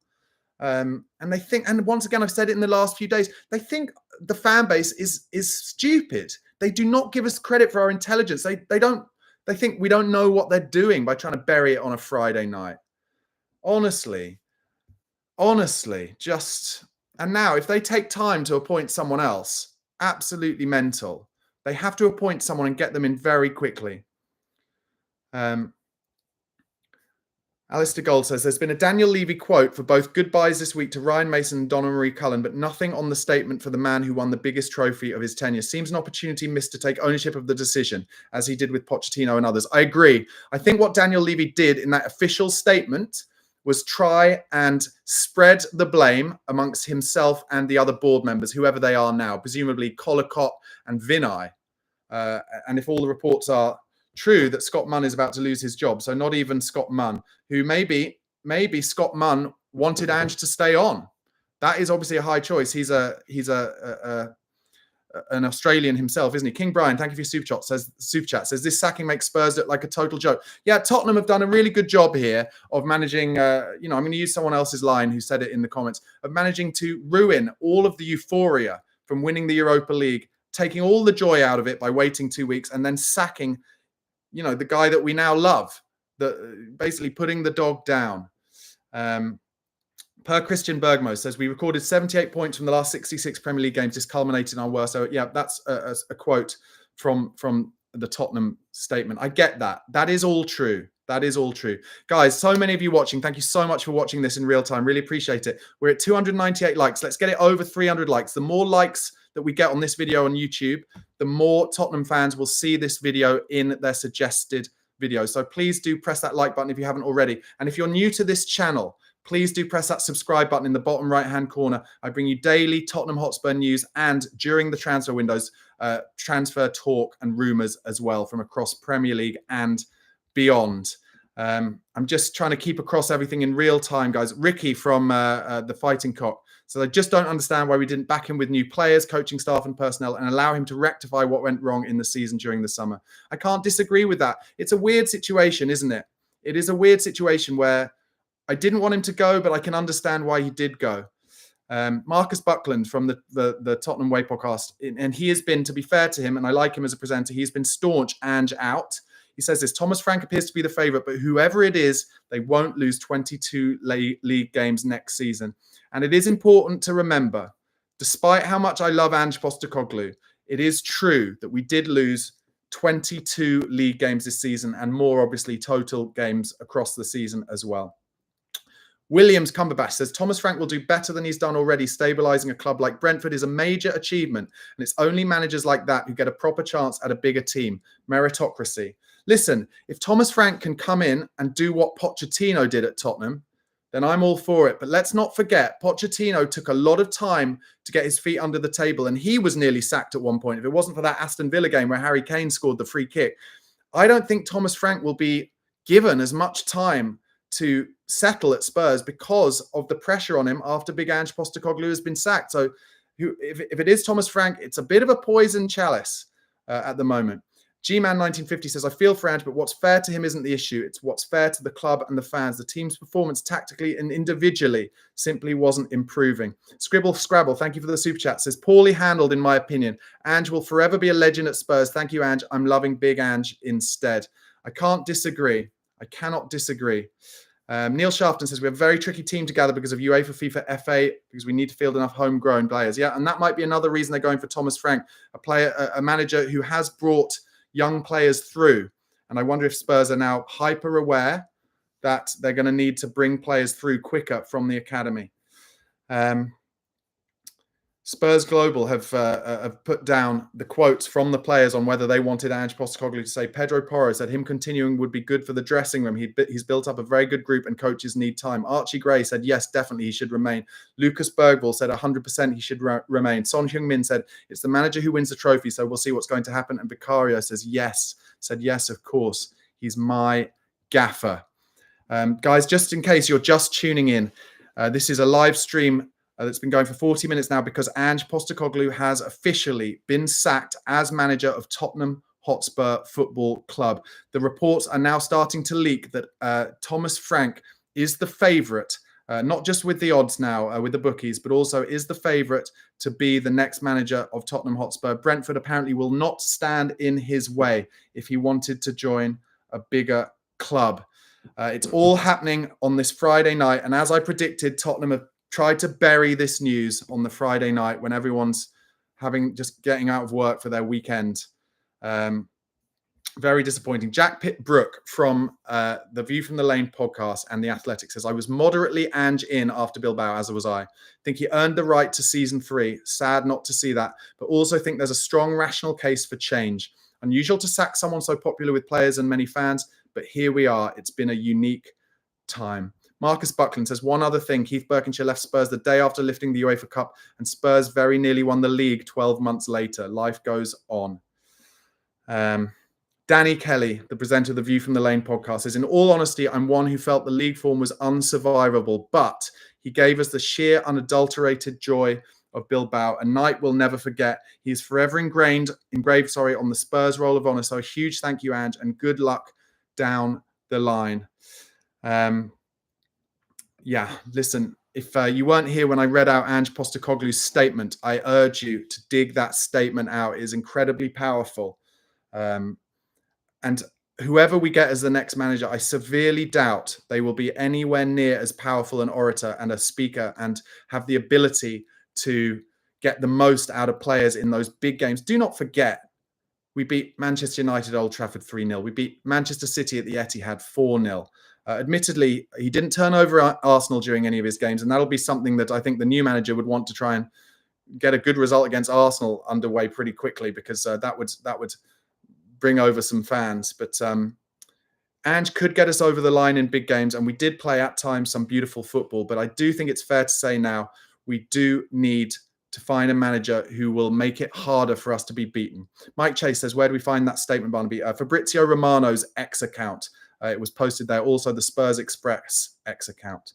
And they think, and once again, I've said it in the last few days, they think the fan base is stupid. They do not give us credit for our intelligence. They think we don't know what they're doing by trying to bury it on a Friday night. Honestly, just... And now, if they take time to appoint someone else, absolutely mental. They have to appoint someone and get them in very quickly. Alistair Gold says, there's been a Daniel Levy quote for both goodbyes this week to Ryan Mason and Donna Marie Cullen, but nothing on the statement for the man who won the biggest trophy of his tenure. Seems an opportunity missed to take ownership of the decision, as he did with Pochettino and others. I agree. I think what Daniel Levy did in that official statement was try and spread the blame amongst himself and the other board members, whoever they are now, presumably Collicott and Vinay. And if all the reports are true, that Scott Munn is about to lose his job. So not even Scott Munn, who maybe Scott Munn wanted Ange to stay on. That is obviously a high choice. He's an Australian himself, isn't he? King Brian, thank you for your super chat. Says this sacking makes Spurs look like a total joke. Yeah, Tottenham have done a really good job here of managing. I'm going to use someone else's line who said it in the comments, of managing to ruin all of the euphoria from winning the Europa League, taking all the joy out of it by waiting 2 weeks and then sacking, the guy that we now love, basically putting the dog down. Per Christian Bergmo says, we recorded 78 points from the last 66 Premier League games. This culminated in our worst. So yeah, that's a quote from the Tottenham statement. I get that. That is all true. That is all true. Guys, so many of you watching. Thank you so much for watching this in real time. Really appreciate it. We're at 298 likes. Let's get it over 300 likes. The more likes that we get on this video on YouTube, the more Tottenham fans will see this video in their suggested videos. So please do press that like button if you haven't already. And if you're new to this channel, please do press that subscribe button in the bottom right-hand corner. I bring you daily Tottenham Hotspur news and during the transfer windows, transfer talk and rumours as well from across Premier League and beyond. I'm just trying to keep across everything in real time, guys. Ricky from the Fighting Cock. So I just don't understand why we didn't back him with new players, coaching staff and personnel and allow him to rectify what went wrong in the season during the summer. I can't disagree with that. It's a weird situation, isn't it? It is a weird situation where I didn't want him to go, but I can understand why he did go. Marcus Buckland from the Tottenham Way podcast, and he has been, to be fair to him, and I like him as a presenter, he's been staunch Ange out. He says this, Thomas Frank appears to be the favourite, but whoever it is, they won't lose 22 league games next season. And it is important to remember, despite how much I love Ange Postecoglou, it is true that we did lose 22 league games this season and more, obviously, total games across the season as well. Williams Cumberbatch says, Thomas Frank will do better than he's done already. Stabilising a club like Brentford is a major achievement, and it's only managers like that who get a proper chance at a bigger team. Meritocracy. Listen, if Thomas Frank can come in and do what Pochettino did at Tottenham, then I'm all for it. But let's not forget, Pochettino took a lot of time to get his feet under the table, and he was nearly sacked at one point. If it wasn't for that Aston Villa game where Harry Kane scored the free kick, I don't think Thomas Frank will be given as much time to settle at Spurs because of the pressure on him after Big Ange Postecoglou has been sacked. So if it is Thomas Frank, it's a bit of a poison chalice at the moment. G-Man 1950 says, I feel for Ange, but what's fair to him isn't the issue. It's what's fair to the club and the fans. The team's performance tactically and individually simply wasn't improving. Scribble Scrabble, thank you for the super chat, says, poorly handled in my opinion. Ange will forever be a legend at Spurs. Thank you, Ange. I'm loving Big Ange instead. I can't disagree. I cannot disagree. Neil Shafton says, we have a very tricky team to gather because of UEFA, FIFA, FA, because we need to field enough homegrown players. Yeah, and that might be another reason they're going for Thomas Frank, a manager who has brought young players through. And I wonder if Spurs are now hyper aware that they're going to need to bring players through quicker from the academy. Spurs Global have put down the quotes from the players on whether they wanted Ange Postecoglou to say. Pedro Porro said him continuing would be good for the dressing room. He's built up a very good group and coaches need time. Archie Gray said, yes, definitely he should remain. Lucas Bergvall said 100% he should remain. Son Heung-min said, it's the manager who wins the trophy, so we'll see what's going to happen. And Vicario says, yes, of course. He's my gaffer. Guys, just in case you're just tuning in, this is a live stream that's been going for 40 minutes now because Ange Postecoglou has officially been sacked as manager of Tottenham Hotspur Football Club. The reports are now starting to leak that Thomas Frank is the favourite, not just with the odds now, with the bookies, but also is the favourite to be the next manager of Tottenham Hotspur. Brentford apparently will not stand in his way if he wanted to join a bigger club. It's all happening on this Friday night. And as I predicted, Tottenham have tried to bury this news on the Friday night when everyone's getting out of work for their weekend. Very disappointing. Jack Pitt-Brook from the View from the Lane podcast and The Athletic says, I was moderately Ange in after Bilbao, as was I. Think he earned the right to season 3. Sad not to see that, but also think there's a strong rational case for change. Unusual to sack someone so popular with players and many fans, but here we are. It's been a unique time. Marcus Buckland says, one other thing, Keith Berkshire left Spurs the day after lifting the UEFA Cup and Spurs very nearly won the league 12 months later. Life goes on. Danny Kelly, the presenter of the View from the Lane podcast, says, in all honesty, I'm one who felt the league form was unsurvivable, but he gave us the sheer unadulterated joy of Bilbao, a night we'll never forget. He is forever engraved on the Spurs Roll of Honour. So a huge thank you, Ange, and good luck down the line. Yeah, listen, if you weren't here when I read out Ange Postecoglou's statement, I urge you to dig that statement out. It is incredibly powerful. And whoever we get as the next manager, I severely doubt they will be anywhere near as powerful an orator and a speaker and have the ability to get the most out of players in those big games. Do not forget, we beat Manchester United at Old Trafford 3-0. We beat Manchester City at the Etihad 4-0. Admittedly, he didn't turn over Arsenal during any of his games, and that'll be something that I think the new manager would want to try and get a good result against Arsenal underway pretty quickly, because that would bring over some fans. But Ange could get us over the line in big games, and we did play at times some beautiful football. But I do think it's fair to say now we do need to find a manager who will make it harder for us to be beaten. Mike Chase says, where do we find that statement, Barnaby? Fabrizio Romano's X account. It was posted there. Also, the Spurs Express X account.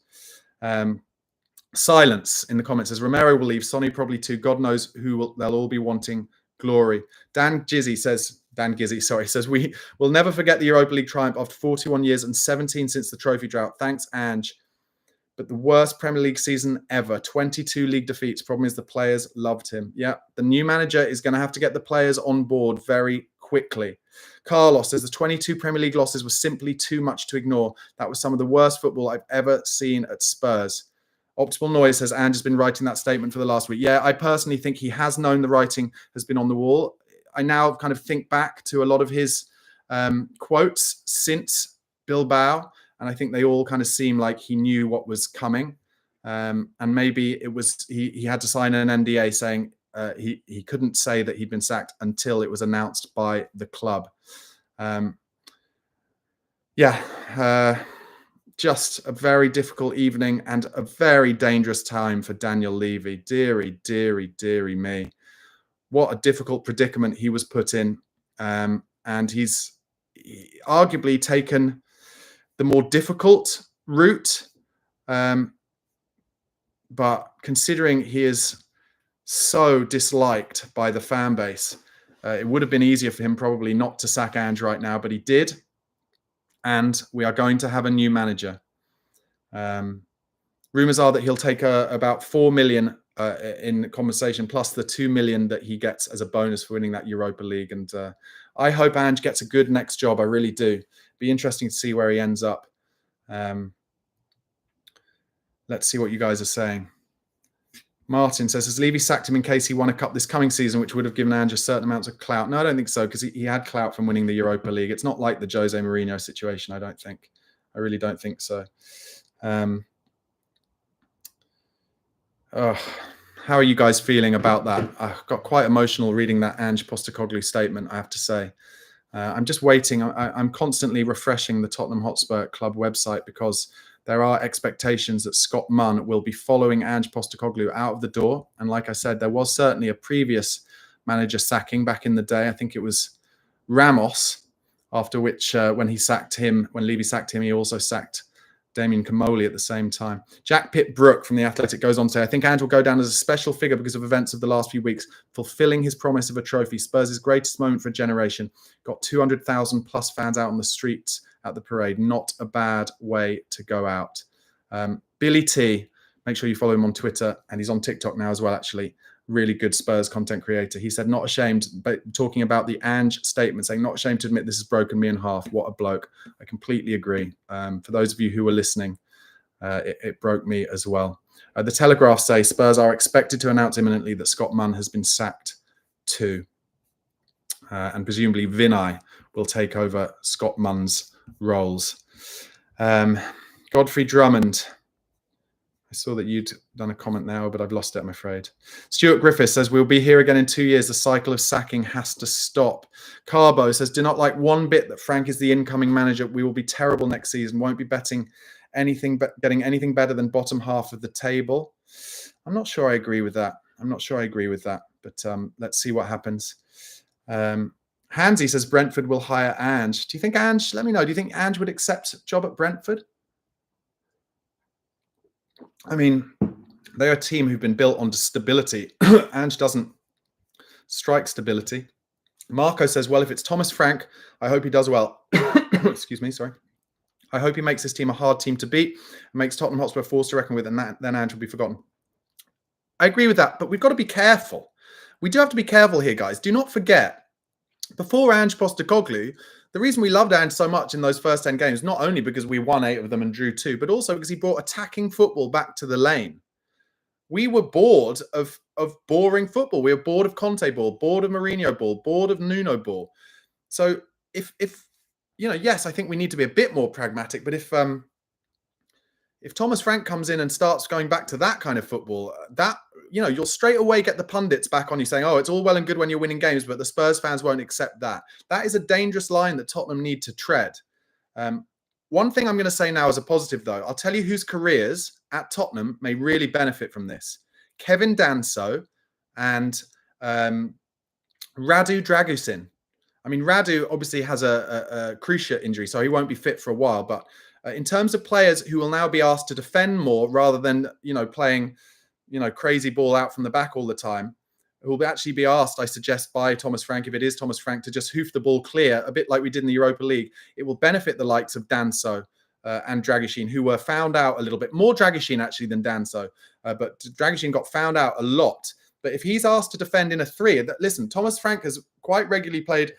Silence in the comments says, Romero will leave. Sonny probably too. God knows who they'll all be wanting glory. Dan Gizzy says, we will never forget the Europa League triumph after 41 years and 17 since the trophy drought. Thanks, Ange. But the worst Premier League season ever. 22 league defeats. Problem is the players loved him. Yeah, the new manager is going to have to get the players on board very quickly. Carlos says the 22 Premier League losses were simply too much to ignore. That was some of the worst football I've ever seen at Spurs. Optimal Noise says Ange has been writing that statement for the last week. Yeah, I personally think he has known the writing has been on the wall. I now kind of think back to a lot of his quotes since Bilbao, and I think they all kind of seem like he knew what was coming. And maybe it was he had to sign an NDA saying he couldn't say that he'd been sacked until it was announced by the club. Just a very difficult evening and a very dangerous time for Daniel Levy. Deary, deary, deary me. What a difficult predicament he was put in. And he's arguably taken the more difficult route. But considering he is so disliked by the fan base, it would have been easier for him probably not to sack Ange right now, but he did. And we are going to have a new manager. Rumors are that he'll take about 4 million in compensation, plus the 2 million that he gets as a bonus for winning that Europa League. And I hope Ange gets a good next job. I really do. Be interesting to see where he ends up. Let's see what you guys are saying. Martin says, has Levy sacked him in case he won a cup this coming season, which would have given Ange a certain amount of clout? No, I don't think so, because he had clout from winning the Europa League. It's not like the Jose Mourinho situation, I don't think. I really don't think so. How are you guys feeling about that? I got quite emotional reading that Ange Postecoglou statement, I have to say. I'm just waiting. I'm constantly refreshing the Tottenham Hotspur Club website because there are expectations that Scott Munn will be following Ange Postecoglou out of the door. And like I said, there was certainly a previous manager sacking back in the day. I think it was Ramos, after which when Levy sacked him, he also sacked Damien Comolli at the same time. Jack Pitt-Brooke from The Athletic goes on to say, I think Ange will go down as a special figure because of events of the last few weeks, fulfilling his promise of a trophy. Spurs' greatest moment for a generation. Got 200,000 plus fans out on the streets at the parade. Not a bad way to go out. Billy T, make sure you follow him on Twitter, and he's on TikTok now as well, actually. Really good Spurs content creator. He said, not ashamed, but talking about the Ange statement, saying, not ashamed to admit this has broken me in half. What a bloke. I completely agree. For those of you who were listening, it broke me as well. The Telegraph say Spurs are expected to announce imminently that Scott Munn has been sacked too. And presumably Vinay will take over Scott Munn's roles. Godfrey Drummond. I saw that you'd done a comment now, but I've lost it, I'm afraid. Stuart Griffiths says, we'll be here again in 2 years. The cycle of sacking has to stop. Carbo says, do not like one bit that Frank is the incoming manager. We will be terrible next season. Won't be betting anything, but getting anything better than bottom half of the table. I'm not sure I agree with that. But let's see what happens. Hansy says, Brentford will hire Ange. Do you think Ange, let me know, do you think Ange would accept a job at Brentford? I mean, they're a team who've been built on stability. Ange doesn't strike stability. Marco says, well, if it's Thomas Frank, I hope he does well. Excuse me, sorry. I hope he makes this team a hard team to beat and makes Tottenham Hotspur a force to reckon with, and then Ange will be forgotten. I agree with that, but we've got to be careful. We do have to be careful here, guys. Do not forget, before Ange Postecoglou, the reason we loved Ange so much in those first 10 games, not only because we won 8 of them and drew 2, but also because he brought attacking football back to the lane. We were bored of boring football. We were bored of Conte ball, bored of Mourinho ball, bored of Nuno ball. So if yes, I think we need to be a bit more pragmatic. But if Thomas Frank comes in and starts going back to that kind of football, you'll straight away get the pundits back on you saying, oh, it's all well and good when you're winning games, but the Spurs fans won't accept that. That is a dangerous line that Tottenham need to tread. One thing I'm going to say now as a positive, though, I'll tell you whose careers at Tottenham may really benefit from this. Kevin Danso and Radu Dragusin. I mean, Radu obviously has a cruciate injury, so he won't be fit for a while. But in terms of players who will now be asked to defend more rather than, playing crazy ball out from the back all the time, who will actually be asked, I suggest, by Thomas Frank, if it is Thomas Frank, to just hoof the ball clear, a bit like we did in the Europa League. It will benefit the likes of Danso and Dragusin, who were found out a little bit. More Dragusin, actually, than Danso. But Dragusin got found out a lot. But if he's asked to defend in a 3, listen, Thomas Frank has quite regularly played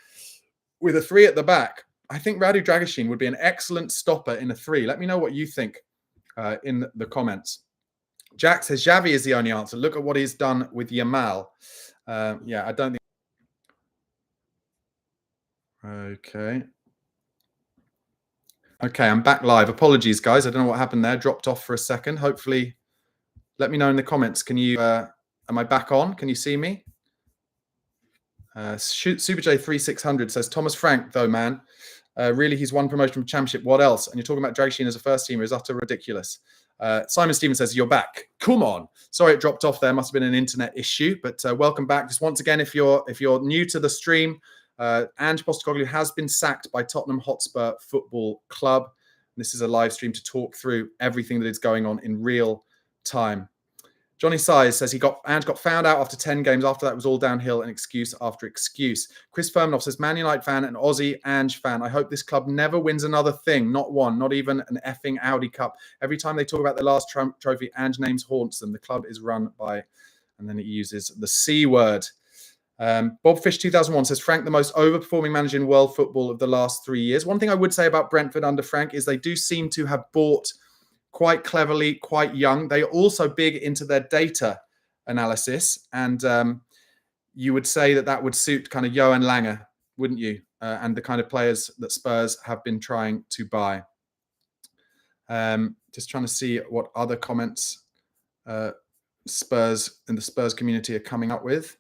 with a 3 at the back. I think Radu Dragusin would be an excellent stopper in a 3. Let me know what you think in the comments. Jack says Xavi is the only answer. Look at what he's done with Yamal. I don't think. Okay, I'm back live. Apologies, guys. I don't know what happened there. Dropped off for a second. Hopefully, let me know in the comments. Can you? Am I back on? Can you see me? Super J 3600 says Thomas Frank, though, man. Really, he's won promotion from Championship. What else? And you're talking about Dragoshin as a first teamer is utter ridiculous. Simon Stevens says, you're back. Come on. Sorry it dropped off there. Must have been an internet issue. But welcome back. Just once again, if you're new to the stream, Ange Postecoglou has been sacked by Tottenham Hotspur Football Club. This is a live stream to talk through everything that is going on in real time. Johnny Size says Ange got found out after 10 games. After that, it was all downhill and excuse after excuse. Chris Firminoff says, Man United fan and Aussie Ange fan. I hope this club never wins another thing. Not one, not even an effing Audi Cup. Every time they talk about their last trophy, Ange names haunts them. The club is run by, and then he uses the C word. Bob Fish 2001 says, Frank, the most overperforming manager in world football of the last 3 years. One thing I would say about Brentford under Frank is they do seem to have bought quite cleverly, quite young. They are also big into their data analysis. And you would say that would suit kind of Johan Lange, wouldn't you? And the kind of players that Spurs have been trying to buy. Just trying to see what other comments Spurs in the Spurs community are coming up with.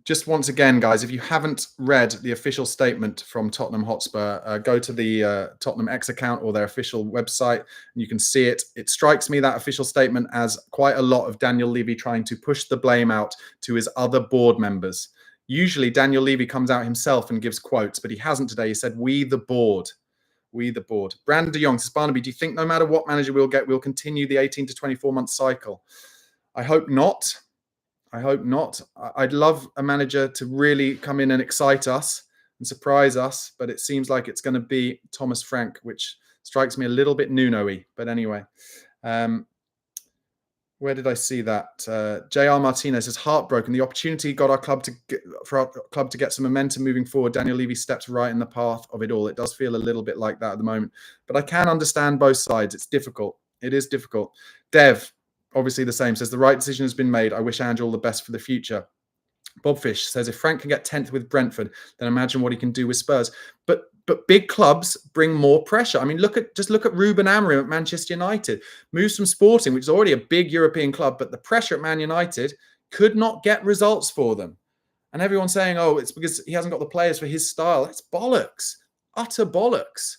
Just once again, guys, if you haven't read the official statement from Tottenham Hotspur, go to the Tottenham X account or their official website, and you can see it. It strikes me, that official statement, as quite a lot of Daniel Levy trying to push the blame out to his other board members. Usually, Daniel Levy comes out himself and gives quotes, but he hasn't today. He said, we the board. We the board. Brandon de Jong says, Barnaby, do you think no matter what manager we'll get, we'll continue the 18 to 24-month cycle? I hope not. I hope not. I'd love a manager to really come in and excite us and surprise us, but it seems like it's going to be Thomas Frank, which strikes me a little bit Nuno-y. But anyway, where did I see that? J.R. Martinez says, heartbroken. The opportunity got for our club to get some momentum moving forward. Daniel Levy steps right in the path of it all. It does feel a little bit like that at the moment, but I can understand both sides. It's difficult. It is difficult. Dev, obviously the same, says the right decision has been made. I wish Ange all the best for the future. Bob Fish says if Frank can get 10th with Brentford, then imagine what he can do with Spurs. But big clubs bring more pressure. I mean, look at Ruben Amorim at Manchester United. Moves from Sporting, which is already a big European club, but the pressure at Man United could not get results for them. And everyone's saying, oh, it's because he hasn't got the players for his style. That's bollocks. Utter bollocks.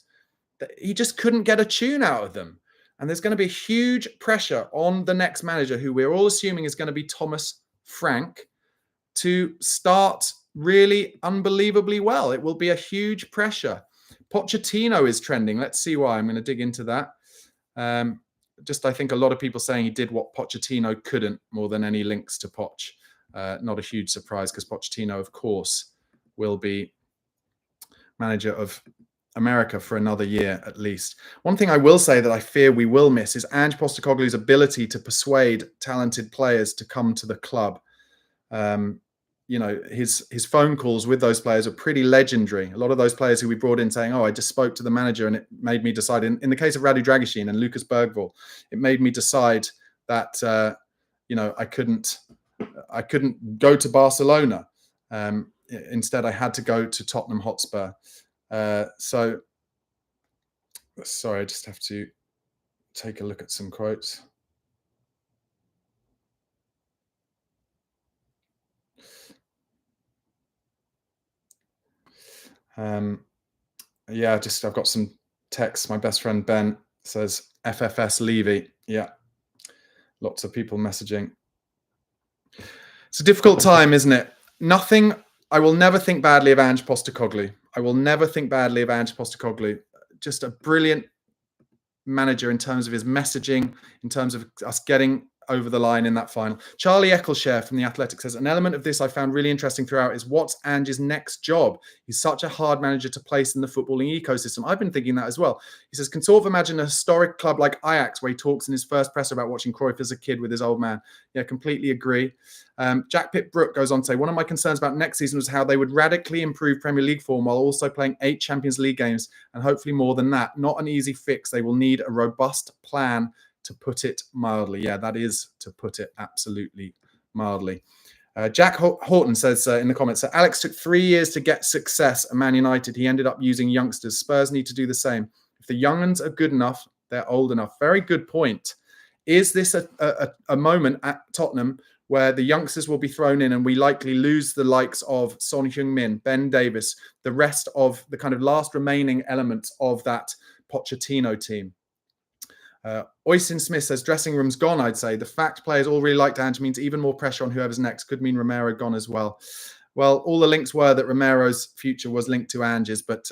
He just couldn't get a tune out of them. And there's going to be huge pressure on the next manager, who we're all assuming is going to be Thomas Frank, to start really unbelievably well. It will be a huge pressure. Pochettino is trending. Let's see why. I'm going to dig into that. I think a lot of people saying he did what Pochettino couldn't, more than any links to Poch. Not a huge surprise, because Pochettino, of course, will be manager of America for another year at least. One thing I will say that I fear we will miss is Ange Postecoglou's ability to persuade talented players to come to the club. His phone calls with those players are pretty legendary. A lot of those players who we brought in saying, oh, I just spoke to the manager and it made me decide. In the case of Radu Dragoshin and Lucas Bergvall, it made me decide that I couldn't go to Barcelona. Instead, I had to go to Tottenham Hotspur. Sorry, I just have to take a look at some quotes. I've got some texts. My best friend Ben says FFS Levy. Yeah, lots of people messaging. It's a difficult time, isn't it? I will never think badly of Ange Postecoglou. I will never think badly of Ange Postecoglou. Just a brilliant manager in terms of his messaging, in terms of us getting over the line in that final. Charlie Eccleshare from The Athletic says, an element of this I found really interesting throughout is what's Ange's next job? He's such a hard manager to place in the footballing ecosystem. I've been thinking that as well. He says, can sort of imagine a historic club like Ajax where he talks in his first presser about watching Cruyff as a kid with his old man. Yeah, completely agree. Jack Pitt Brook goes on to say, one of my concerns about next season was how they would radically improve Premier League form while also playing 8 Champions League games and hopefully more than that. Not an easy fix. They will need a robust plan, to put it mildly. Yeah, that is to put it absolutely mildly. Jack Horton says in the comments that Alex took 3 years to get success at Man United. He ended up using youngsters. Spurs need to do the same. If the young ones are good enough, they're old enough. Very good point. Is this a moment at Tottenham where the youngsters will be thrown in and we likely lose the likes of Son Heung-min, Ben Davis, the rest of the kind of last remaining elements of that Pochettino team. Oisin Smith says, dressing room's gone, I'd say. The fact players all really liked Ange means even more pressure on whoever's next. Could mean Romero gone as well. Well, all the links were that Romero's future was linked to Ange's, but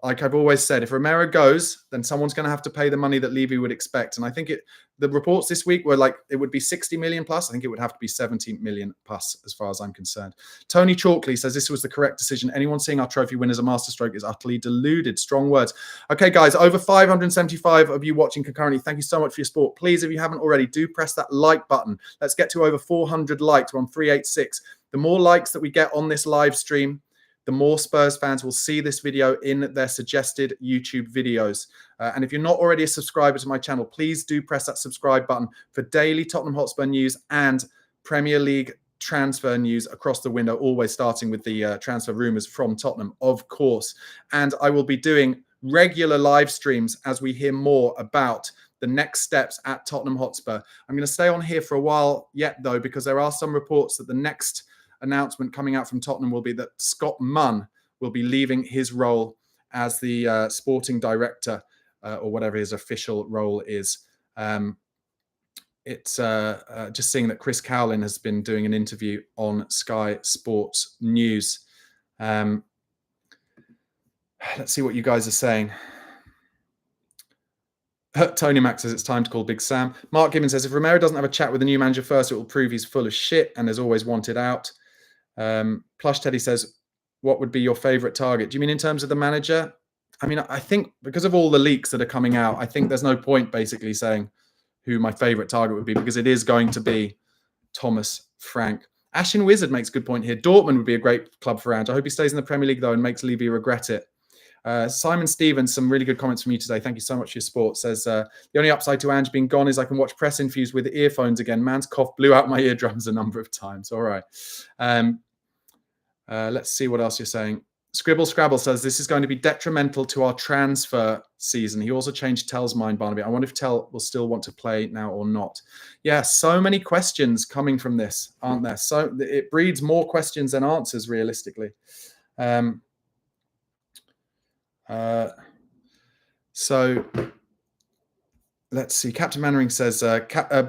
like I've always said, if Romero goes, then someone's going to have to pay the money that Levy would expect. And I think the reports this week were like it would be 60 million plus. I think it would have to be 70 million plus as far as I'm concerned. Tony Chalkley says this was the correct decision. Anyone seeing our trophy win as a masterstroke is utterly deluded. Strong words. Okay, guys, over 575 of you watching concurrently. Thank you so much for your support. Please, if you haven't already, do press that like button. Let's get to over 400 likes. We're on 386. The more likes that we get on this live stream, the more Spurs fans will see this video in their suggested YouTube videos. And if you're not already a subscriber to my channel, please do press that subscribe button for daily Tottenham Hotspur news and Premier League transfer news across the window, always starting with the transfer rumours from Tottenham, of course. And I will be doing regular live streams as we hear more about the next steps at Tottenham Hotspur. I'm going to stay on here for a while yet, though, because there are some reports that the next announcement coming out from Tottenham will be that Scott Munn will be leaving his role as the sporting director or whatever his official role is. It's just seeing that Chris Cowlin has been doing an interview on Sky Sports News. Let's see what you guys are saying. Tony Max says it's time to call Big Sam. Mark Gibbons says if Romero doesn't have a chat with the new manager first, it will prove he's full of shit and has always wanted out. Plush Teddy says, what would be your favorite target? Do you mean in terms of the manager? I mean, I think because of all the leaks that are coming out, I think there's no point basically saying who my favorite target would be, because it is going to be Thomas Frank. Ashin Wizard makes a good point here. Dortmund would be a great club for Ange. I hope he stays in the Premier League though and makes Levy regret it. Simon Stevens, some really good comments from you today. Thank you so much for your support. Says, the only upside to Ange being gone is I can watch press interviews with earphones again. Man's cough blew out my eardrums a number of times. All right. Let's see what else you're saying. Scribble Scrabble says, this is going to be detrimental to our transfer season. He also changed Tell's mind, Barnaby. I wonder if Tell will still want to play now or not. Yeah, so many questions coming from this, aren't there? So it breeds more questions than answers, realistically. So let's see. Captain Mannering says,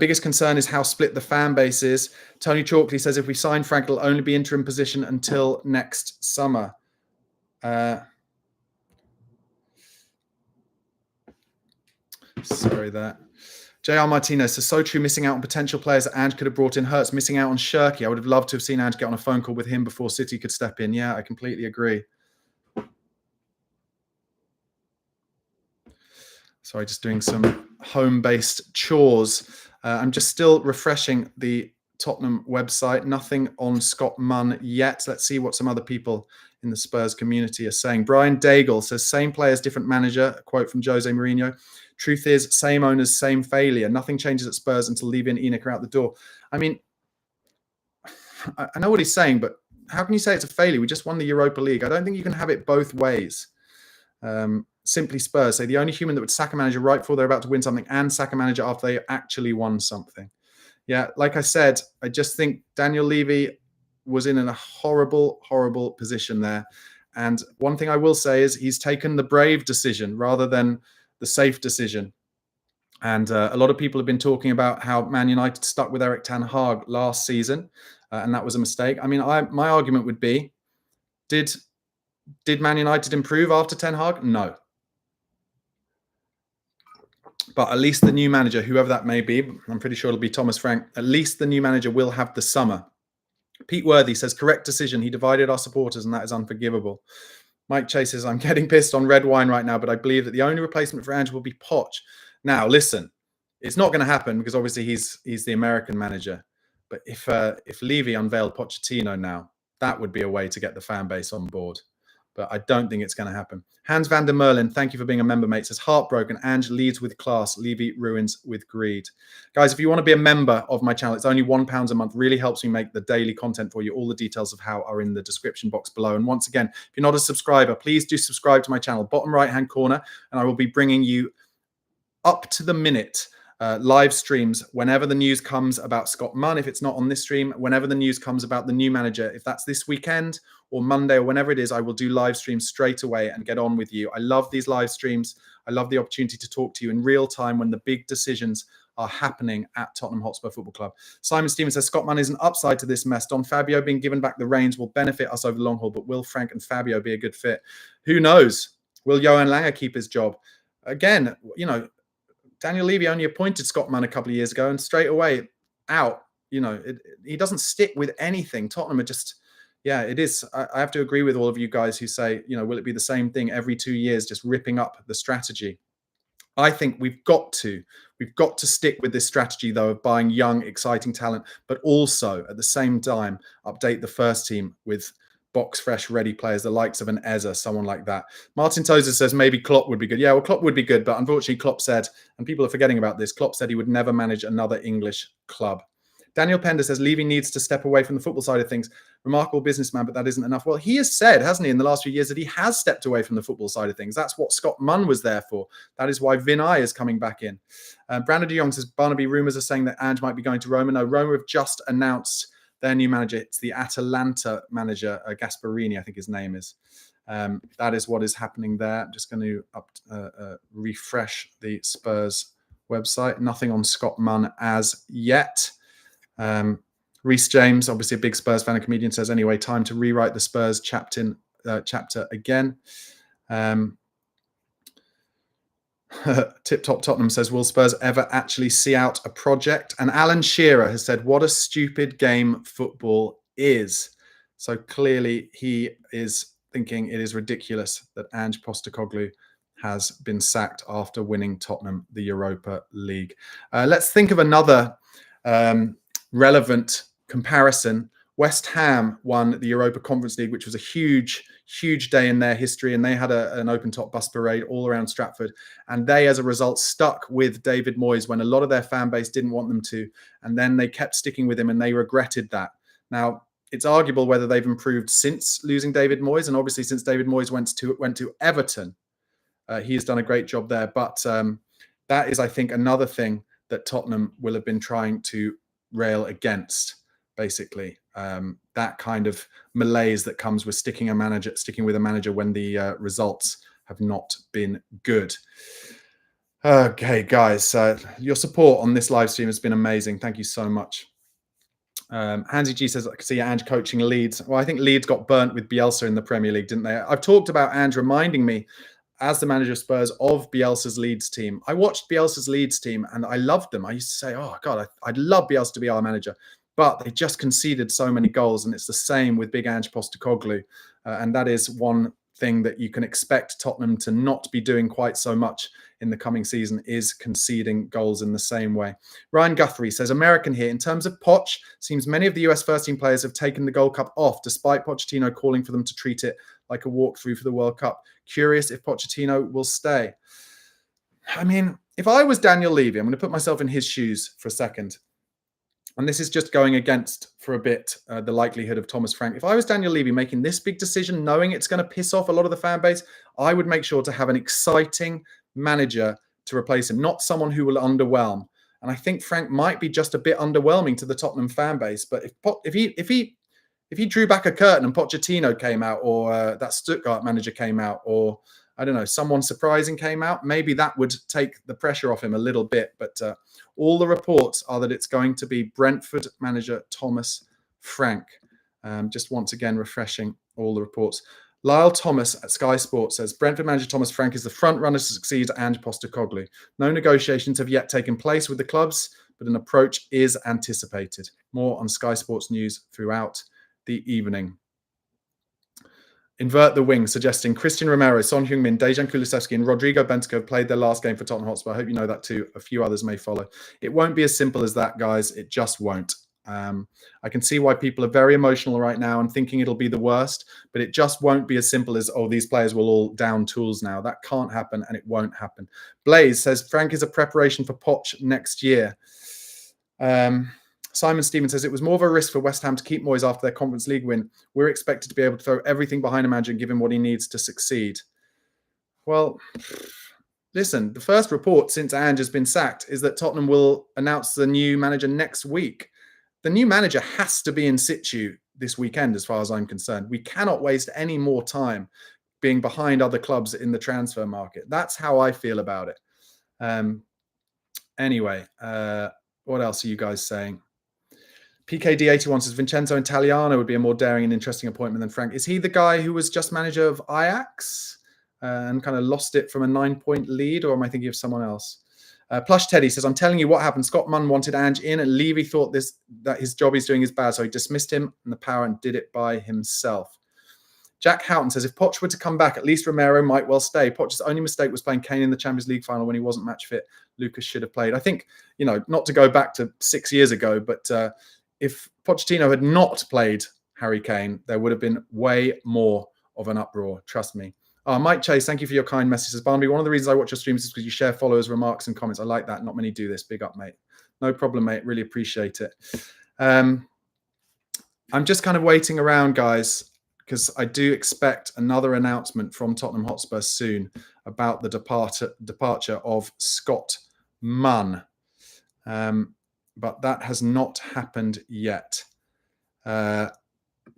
biggest concern is how split the fan base is. Tony Chalkley says, if we sign Frank, it'll only be interim position until next summer. Sorry there. JR Martinez says, so true, missing out on potential players that Ange could have brought in hurts. Missing out on Shirky. I would have loved to have seen Ange get on a phone call with him before City could step in. Yeah, I completely agree. Sorry, just doing some home-based chores. I'm just still refreshing the Tottenham website. Nothing on Scott Munn yet. Let's see what some other people in the Spurs community are saying. Brian Daigle says, same players, different manager. A quote from Jose Mourinho. Truth is, same owners, same failure. Nothing changes at Spurs until Levy and Enoch are out the door. I mean, I know what he's saying, but how can you say it's a failure? We just won the Europa League. I don't think you can have it both ways. Simply Spurs say the only human that would sack a manager right before they're about to win something and sack a manager after they actually won something. Yeah, like I said, I just think Daniel Levy was in a horrible, horrible position there. And one thing I will say is he's taken the brave decision rather than the safe decision. And a lot of people have been talking about how Man United stuck with Erik ten Hag last season, and that was a mistake. I mean, my argument would be, did Man United improve after Ten Hag? No. But at least the new manager, whoever that may be, I'm pretty sure it'll be Thomas Frank, at least the new manager will have the summer. Pete Worthy says, correct decision. He divided our supporters, and that is unforgivable. Mike Chase says, I'm getting pissed on red wine right now, but I believe that the only replacement for Ange will be Poch. Now, listen, it's not going to happen because obviously he's the American manager. But if Levy unveiled Pochettino now, that would be a way to get the fan base on board. But I don't think it's going to happen. Hans van der Merlin, thank you for being a member, mate. Says, heartbroken. Ange leads with class. Levy ruins with greed. Guys, if you want to be a member of my channel, it's only £1 a month. Really helps me make the daily content for you. All the details of how are in the description box below. And once again, if you're not a subscriber, please do subscribe to my channel. Bottom right-hand corner. And I will be bringing you up to the minute live streams whenever the news comes about Scott Munn. If it's not on this stream, whenever the news comes about the new manager, if that's this weekend or Monday or whenever it is, I will do live streams straight away and get on with you. I love these live streams. I love the opportunity to talk to you in real time when the big decisions are happening at Tottenham Hotspur Football Club. Simon Stevens says, Scott Munn is an upside to this mess. Don Fabio being given back the reins will benefit us over the long haul, but will Frank and Fabio be a good fit? Who knows? Will Johan Langer keep his job? Again, you know, Daniel Levy only appointed Scott Munn a couple of years ago and straight away out. You know, he doesn't stick with anything. Tottenham are just, yeah, it is. I have to agree with all of you guys who say, you know, will it be the same thing every 2 years, just ripping up the strategy? I think we've got to stick with this strategy, though, of buying young, exciting talent, but also at the same time, update the first team with box fresh, ready players, the likes of an Eza, someone like that. Martin Tozer says maybe Klopp would be good. Yeah, well, Klopp would be good, but unfortunately, Klopp said, and people are forgetting about this, Klopp said he would never manage another English club. Daniel Pender says Levy needs to step away from the football side of things. Remarkable businessman, but that isn't enough. Well, he has said, hasn't he, in the last few years that he has stepped away from the football side of things. That's what Scott Munn was there for. That is why Vinay is coming back in. Brandon de Jong says Barnaby rumours are saying that Ange might be going to Roma. No, Roma have just announced their new manager. It's the Atalanta manager, Gasparini, I think his name is. That is what is happening there. I'm just going to refresh the Spurs website. Nothing on Scott Munn as yet. Reece James, obviously a big Spurs fan and comedian, says, anyway, time to rewrite the Spurs chapter again. Tip Top Tottenham says, will Spurs ever actually see out a project? And Alan Shearer has said, what a stupid game football is. So clearly he is thinking it is ridiculous that Ange Postecoglou has been sacked after winning Tottenham the Europa League. Let's think of another relevant comparison. West Ham won the Europa Conference League, which was a huge day in their history, and they had an open-top bus parade all around Stratford, and they, as a result, stuck with David Moyes when a lot of their fan base didn't want them to, and then they kept sticking with him, and they regretted that. Now, it's arguable whether they've improved since losing David Moyes, and obviously since David Moyes went to Everton, he has done a great job there, but that is, I think, another thing that Tottenham will have been trying to rail against, basically. That kind of malaise that comes with sticking with a manager when the results have not been good. Okay, guys, your support on this live stream has been amazing. Thank you so much. Hansi G says, I can see Ange coaching Leeds. Well, I think Leeds got burnt with Bielsa in the Premier League, didn't they? I've talked about Ange reminding me, as the manager of Spurs, of Bielsa's Leeds team. I watched Bielsa's Leeds team and I loved them. I used to say, oh, God, I'd love Bielsa to be our manager. But they just conceded so many goals. And it's the same with Big Ange Postecoglou. And that is one thing that you can expect Tottenham to not be doing quite so much in the coming season, is conceding goals in the same way. Ryan Guthrie says, American here. In terms of Poch, seems many of the US first team players have taken the Gold Cup off, despite Pochettino calling for them to treat it like a walkthrough for the World Cup. Curious if Pochettino will stay. I mean, if I was Daniel Levy, I'm going to put myself in his shoes for a second. And this is just going against, for a bit, the likelihood of Thomas Frank. If I was Daniel Levy making this big decision, knowing it's going to piss off a lot of the fan base, I would make sure to have an exciting manager to replace him, not someone who will underwhelm. And I think Frank might be just a bit underwhelming to the Tottenham fan base. But if he drew back a curtain and Pochettino came out, or that Stuttgart manager came out, or I don't know, someone surprising came out, maybe that would take the pressure off him a little bit. But all the reports are that it's going to be Brentford manager Thomas Frank. Just once again, refreshing all the reports. Lyle Thomas at Sky Sports says, Brentford manager Thomas Frank is the front runner to succeed Ange Postecoglou. No negotiations have yet taken place with the clubs, but an approach is anticipated. More on Sky Sports News throughout the evening. Invert the wing, suggesting Christian Romero, Son Heung-min, Dejan Kulusevski and Rodrigo Bentancur have played their last game for Tottenham Hotspur. I hope you know that too. A few others may follow. It won't be as simple as that, guys. It just won't. I can see why people are very emotional right now and thinking it'll be the worst, but it just won't be as simple as, oh, these players will all down tools now. That can't happen, and it won't happen. Blaze says, Frank is a preparation for Poch next year. Simon Stevens says, it was more of a risk for West Ham to keep Moyes after their Conference League win. We're expected to be able to throw everything behind a manager and give him what he needs to succeed. Well, listen, the first report since Ange has been sacked is that Tottenham will announce the new manager next week. The new manager has to be in situ this weekend, as far as I'm concerned. We cannot waste any more time being behind other clubs in the transfer market. That's how I feel about it. Anyway, what else are you guys saying? PKD81 says Vincenzo Italiano would be a more daring and interesting appointment than Frank. Is he the guy who was just manager of Ajax and kind of lost it from a 9-point lead, or am I thinking of someone else? Plush Teddy says, I'm telling you what happened. Scott Munn wanted Ange in, and Levy thought that his job he's doing is bad, so he dismissed him and the power and did it by himself. Jack Houghton says, if Poch were to come back, at least Romero might well stay. Poch's only mistake was playing Kane in the Champions League final when he wasn't match fit. Lucas should have played. I think, not to go back to 6 years ago, but if Pochettino had not played Harry Kane, there would have been way more of an uproar. Trust me. Mike Chase, thank you for your kind messages. Barnaby, one of the reasons I watch your streams is because you share followers, remarks, and comments. I like that. Not many do this. Big up, mate. No problem, mate. Really appreciate it. I'm just kind of waiting around, guys, because I do expect another announcement from Tottenham Hotspur soon about the departure of Scott Munn. But that has not happened yet.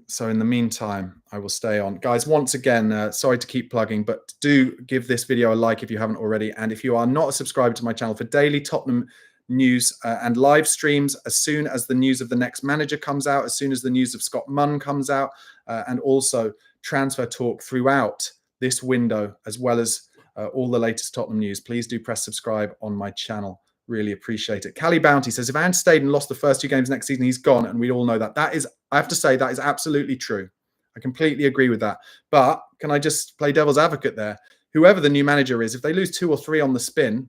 So in the meantime, I will stay on. Guys, once again, sorry to keep plugging, but do give this video a like if you haven't already. And if you are not a subscriber to my channel for daily Tottenham news and live streams, as soon as the news of the next manager comes out, as soon as the news of Scott Munn comes out, and also transfer talk throughout this window, as well as all the latest Tottenham news, please do press subscribe on my channel. Really appreciate it. Callie Bounty says, if Ange stayed and lost the first 2 games next season, he's gone. And we all know that. That is, I have to say, that is absolutely true. I completely agree with that. But can I just play devil's advocate there? Whoever the new manager is, if they lose 2 or 3 on the spin,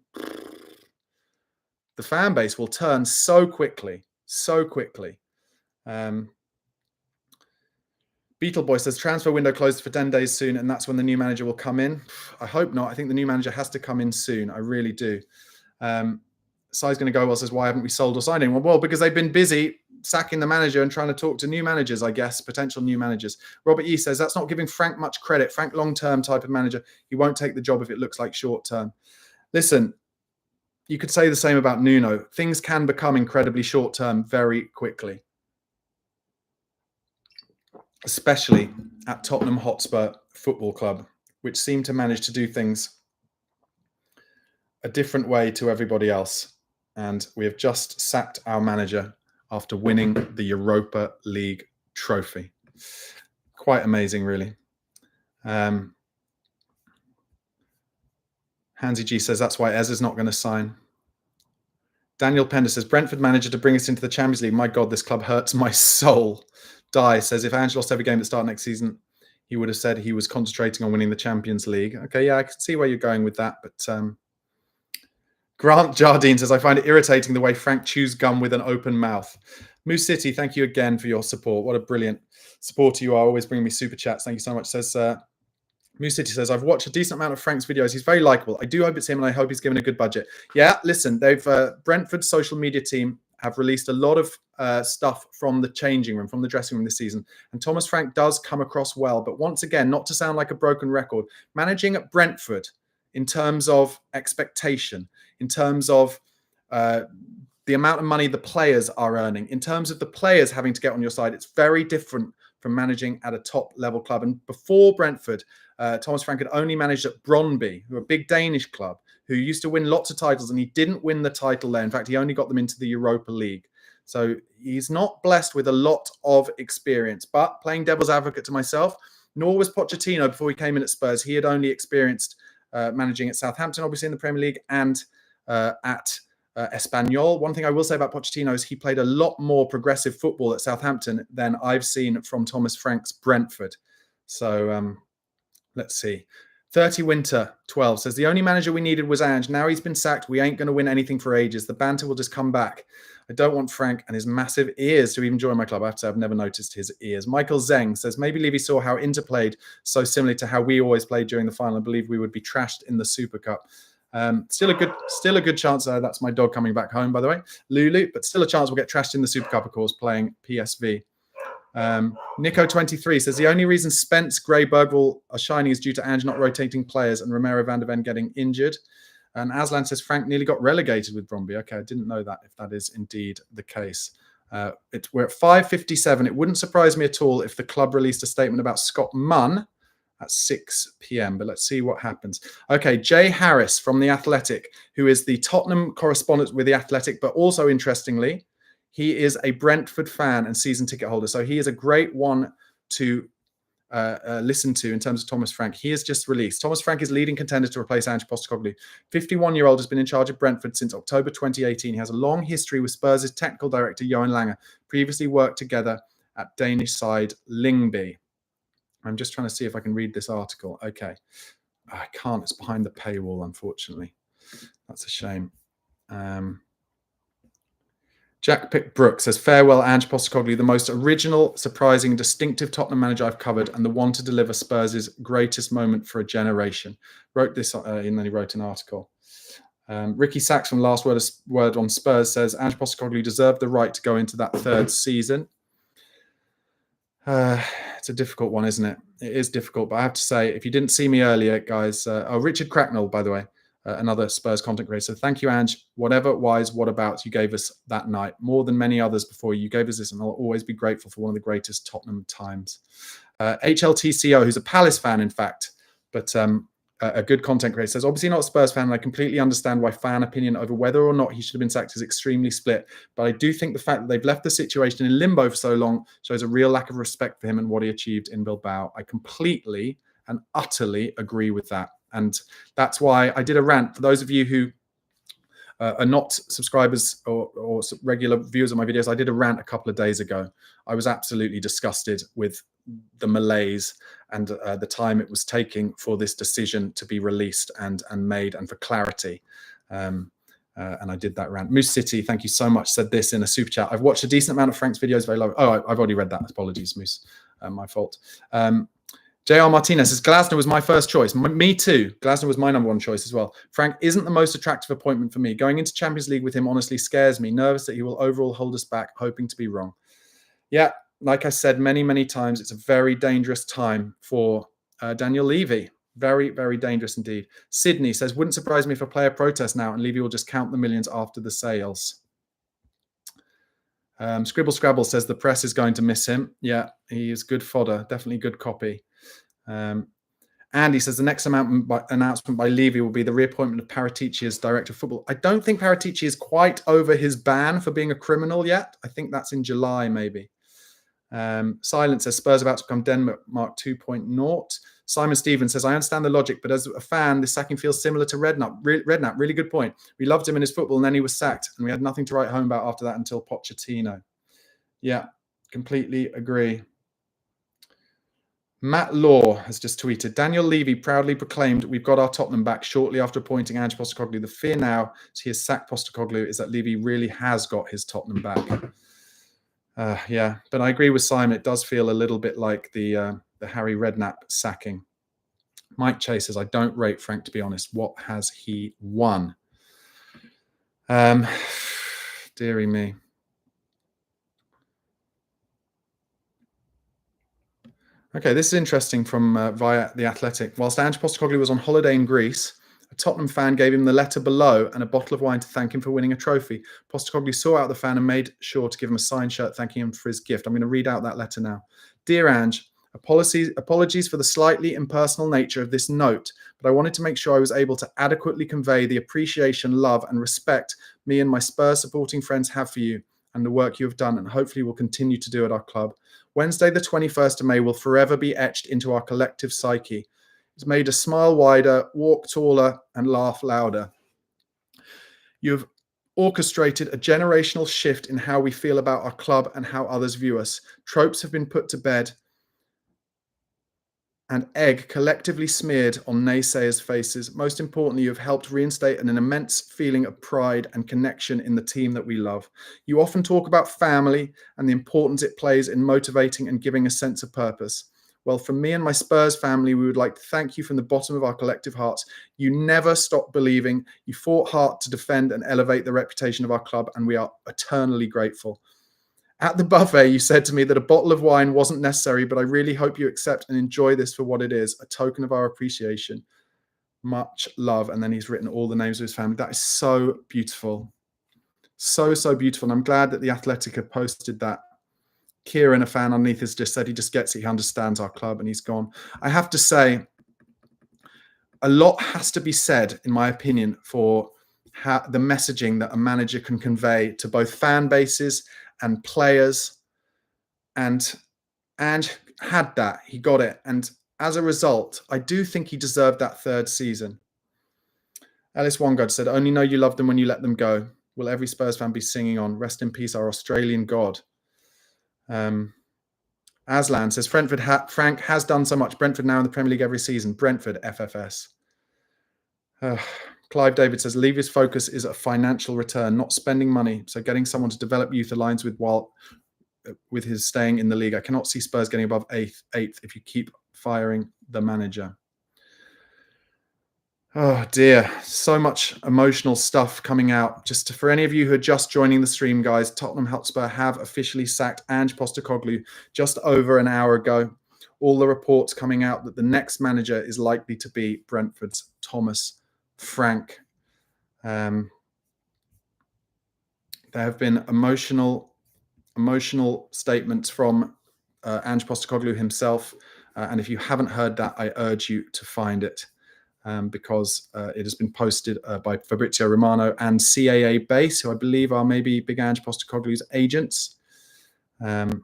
the fan base will turn so quickly. So quickly. Beetle Boy says, transfer window closed for 10 days soon, and that's when the new manager will come in. I hope not. I think the new manager has to come in soon. I really do. Sai's going to go well, says, why haven't we sold or signed anyone? Well, because they've been busy sacking the manager and trying to talk to new managers, I guess, potential new managers. Robert E says, that's not giving Frank much credit. Frank, long-term type of manager. He won't take the job if it looks like short-term. Listen, you could say the same about Nuno. Things can become incredibly short-term very quickly, especially at Tottenham Hotspur Football Club, which seem to manage to do things a different way to everybody else. And we have just sacked our manager after winning the Europa League trophy. Quite amazing, really. Hansy G says that's why Ez is not going to sign. Daniel Pender says, Brentford manager to bring us into the Champions League. My God, this club hurts my soul. Di says, if Ange lost every game that start next season, he would have said he was concentrating on winning the Champions League. Okay, yeah, I can see where you're going with that, but Grant Jardine says, I find it irritating the way Frank chews gum with an open mouth. Moose City, thank you again for your support. What a brilliant supporter you are. Always bringing me super chats. Thank you so much. Says Moose City says, I've watched a decent amount of Frank's videos. He's very likable. I do hope it's him, and I hope he's given a good budget. Yeah, listen, they've Brentford's social media team have released a lot of stuff from the changing room, from the dressing room this season. And Thomas Frank does come across well. But once again, not to sound like a broken record, managing at Brentford in terms of expectation, in terms of the amount of money the players are earning, in terms of the players having to get on your side, it's very different from managing at a top level club. And before Brentford, Thomas Frank had only managed at Brøndby, who are a big Danish club, who used to win lots of titles, and he didn't win the title there. In fact, he only got them into the Europa League. So he's not blessed with a lot of experience. But playing devil's advocate to myself, nor was Pochettino before he came in at Spurs. He had only experienced managing at Southampton, obviously in the Premier League, and at Espanyol. One thing I will say about Pochettino is he played a lot more progressive football at Southampton than I've seen from Thomas Frank's Brentford. So let's see. 30 Winter 12 says, the only manager we needed was Ange. Now he's been sacked. We ain't going to win anything for ages. The banter will just come back. I don't want Frank and his massive ears to even join my club. I have to say, I've never noticed his ears. Michael Zeng says, maybe Levy saw how Inter played so similarly to how we always played during the final. I believe we would be trashed in the Super Cup. Still a good chance. That's my dog coming back home, by the way, Lulu. But still a chance we'll get trashed in the Super Cup, of course, playing PSV. Nico23 says, the only reason Spence, Gray, Bergvall are shining is due to Ange not rotating players and Romero van der Ven getting injured. And Aslan says Frank nearly got relegated with Bromby. Okay, I didn't know that, if that is indeed the case. We're at 5:57. It wouldn't surprise me at all if the club released a statement about Scott Munn at 6 p.m. But let's see what happens. Okay, Jay Harris from The Athletic, who is the Tottenham correspondent with The Athletic, but also, interestingly, he is a Brentford fan and season ticket holder. So he is a great one to listen to in terms of Thomas Frank. He has just released. Thomas Frank is leading contender to replace Ange Postecoglou. 51-year-old has been in charge of Brentford since October 2018. He has a long history with Spurs' technical director, Johan Lange. Previously worked together at Danish side Lyngby. I'm just trying to see if I can read this article. Okay. I can't. It's behind the paywall, unfortunately. That's a shame. Jack Pickbrook says, farewell, Ange Postecoglou, the most original, surprising, distinctive Tottenham manager I've covered and the one to deliver Spurs' greatest moment for a generation. Wrote this, and then he wrote an article. Ricky Sachs from Last Word on Spurs says, Ange Postecoglou deserved the right to go into that third season. It's a difficult one, isn't it? It is difficult, but I have to say, if you didn't see me earlier, guys, Richard Cracknell, by the way, another Spurs content creator. So thank you, Ange. Whatever, whys, what about you gave us that night, more than many others before you gave us this, and I'll always be grateful for one of the greatest Tottenham times. HLTCO, who's a Palace fan, in fact, but a good content creator, says, obviously not a Spurs fan, and I completely understand why fan opinion over whether or not he should have been sacked is extremely split. But I do think the fact that they've left the situation in limbo for so long shows a real lack of respect for him and what he achieved in Bilbao. I completely and utterly agree with that. And that's why I did a rant. For those of you who are not subscribers or regular viewers of my videos, I did a rant a couple of days ago. I was absolutely disgusted with the malaise and the time it was taking for this decision to be released and made, and for clarity. And I did that rant. Moose City, thank you so much, said this in a super chat. I've watched a decent amount of Frank's videos. Very low. Oh, I've already read that. Apologies, Moose. My fault. JR Martinez says, Glasner was my first choice. Me too. Glasner was my number one choice as well. Frank isn't the most attractive appointment for me. Going into Champions League with him honestly scares me. Nervous that he will overall hold us back, hoping to be wrong. Yeah, like I said many, many times, it's a very dangerous time for Daniel Levy. Very, very dangerous indeed. Sydney says, wouldn't surprise me if a player protests now and Levy will just count the millions after the sales. Scribble Scrabble says the press is going to miss him. Yeah, he is good fodder. Definitely good copy. Andy says the next announcement by Levy will be the reappointment of Paratici as director of football. I don't think Paratici is quite over his ban for being a criminal yet. I think that's in July, maybe. Silence says Spurs about to become Denmark 2.0. Simon Stevens says, I understand the logic, but as a fan, this sacking feels similar to Redknapp. Redknapp, really good point. We loved him in his football, and then he was sacked, and we had nothing to write home about after that until Pochettino. Yeah, completely agree. Matt Law has just tweeted, Daniel Levy proudly proclaimed, we've got our Tottenham back shortly after appointing Ange Postecoglou. The fear now as he has sacked Postecoglou is that Levy really has got his Tottenham back. Yeah, but I agree with Simon. It does feel a little bit like the Harry Redknapp sacking. Mike Chase says, I don't rate Frank, to be honest. What has he won? Dearie me. Okay, this is interesting from via The Athletic. Whilst Ange Postecoglou was on holiday in Greece, a Tottenham fan gave him the letter below and a bottle of wine to thank him for winning a trophy. Postecoglou saw out the fan and made sure to give him a signed shirt thanking him for his gift. I'm going to read out that letter now. Dear Ange, apologies for the slightly impersonal nature of this note, but I wanted to make sure I was able to adequately convey the appreciation, love, and respect me and my Spurs supporting friends have for you and the work you have done and hopefully will continue to do at our club. Wednesday, the 21st of May will forever be etched into our collective psyche. It's made us smile wider, walk taller, and laugh louder. You have orchestrated a generational shift in how we feel about our club and how others view us. Tropes have been put to bed and egg collectively smeared on naysayers' faces. Most importantly, you have helped reinstate an immense feeling of pride and connection in the team that we love. You often talk about family and the importance it plays in motivating and giving a sense of purpose. Well, from me and my Spurs family, we would like to thank you from the bottom of our collective hearts. You never stopped believing. You fought hard to defend and elevate the reputation of our club, and we are eternally grateful. At the buffet, you said to me that a bottle of wine wasn't necessary, but I really hope you accept and enjoy this for what it is, a token of our appreciation. Much love. And then he's written all the names of his family. That is so beautiful. So beautiful. And I'm glad that the Athletic have posted that. Kieran, a fan underneath, has just said he just gets it. He understands our club and he's gone. I have to say, a lot has to be said, in my opinion, for the messaging that a manager can convey to both fan bases and players. And had that. He got it. And as a result, I do think he deserved that third season. Alice Wongard said, only know you love them when you let them go. Will every Spurs fan be singing on? Rest in peace, our Australian God. Aslan says, Frank has done so much. Brentford now in the Premier League every season. Brentford, FFS. Clive David says, Levy's focus is a financial return, not spending money. So getting someone to develop youth aligns with his staying in the league. I cannot see Spurs getting above eighth if you keep firing the manager. Oh dear, so much emotional stuff coming out. Just for any of you who are just joining the stream, guys, Tottenham Hotspur have officially sacked Ange Postecoglou just over an hour ago. All the reports coming out that the next manager is likely to be Brentford's Thomas Frank. There have been emotional statements from Ange Postecoglou himself. And if you haven't heard that, I urge you to find it. Because it has been posted by Fabrizio Romano and CAA Base, who I believe are maybe Big Ange Postecoglou's agents, and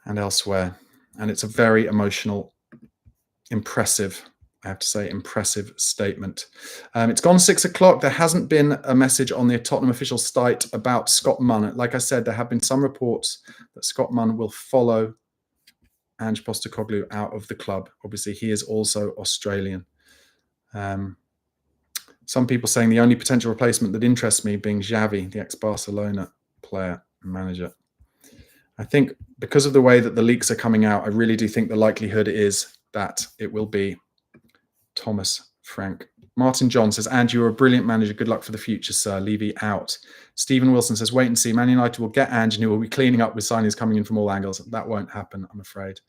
elsewhere. And it's a very emotional, impressive, I have to say, impressive statement. It's gone 6 o'clock. There hasn't been a message on the Tottenham official site about Scott Munn. Like I said, there have been some reports that Scott Munn will follow Ange Postecoglou out of the club. Obviously, he is also Australian. Some people saying the only potential replacement that interests me being Xavi, the ex-Barcelona player and manager. I think because of the way that the leaks are coming out, I really do think the likelihood is that it will be Thomas Frank. Martin John says, Ange, you're a brilliant manager. Good luck for the future, sir. Levy out. Stephen Wilson says, wait and see. Man United will get Ange and he will be cleaning up with signings coming in from all angles. That won't happen, I'm afraid.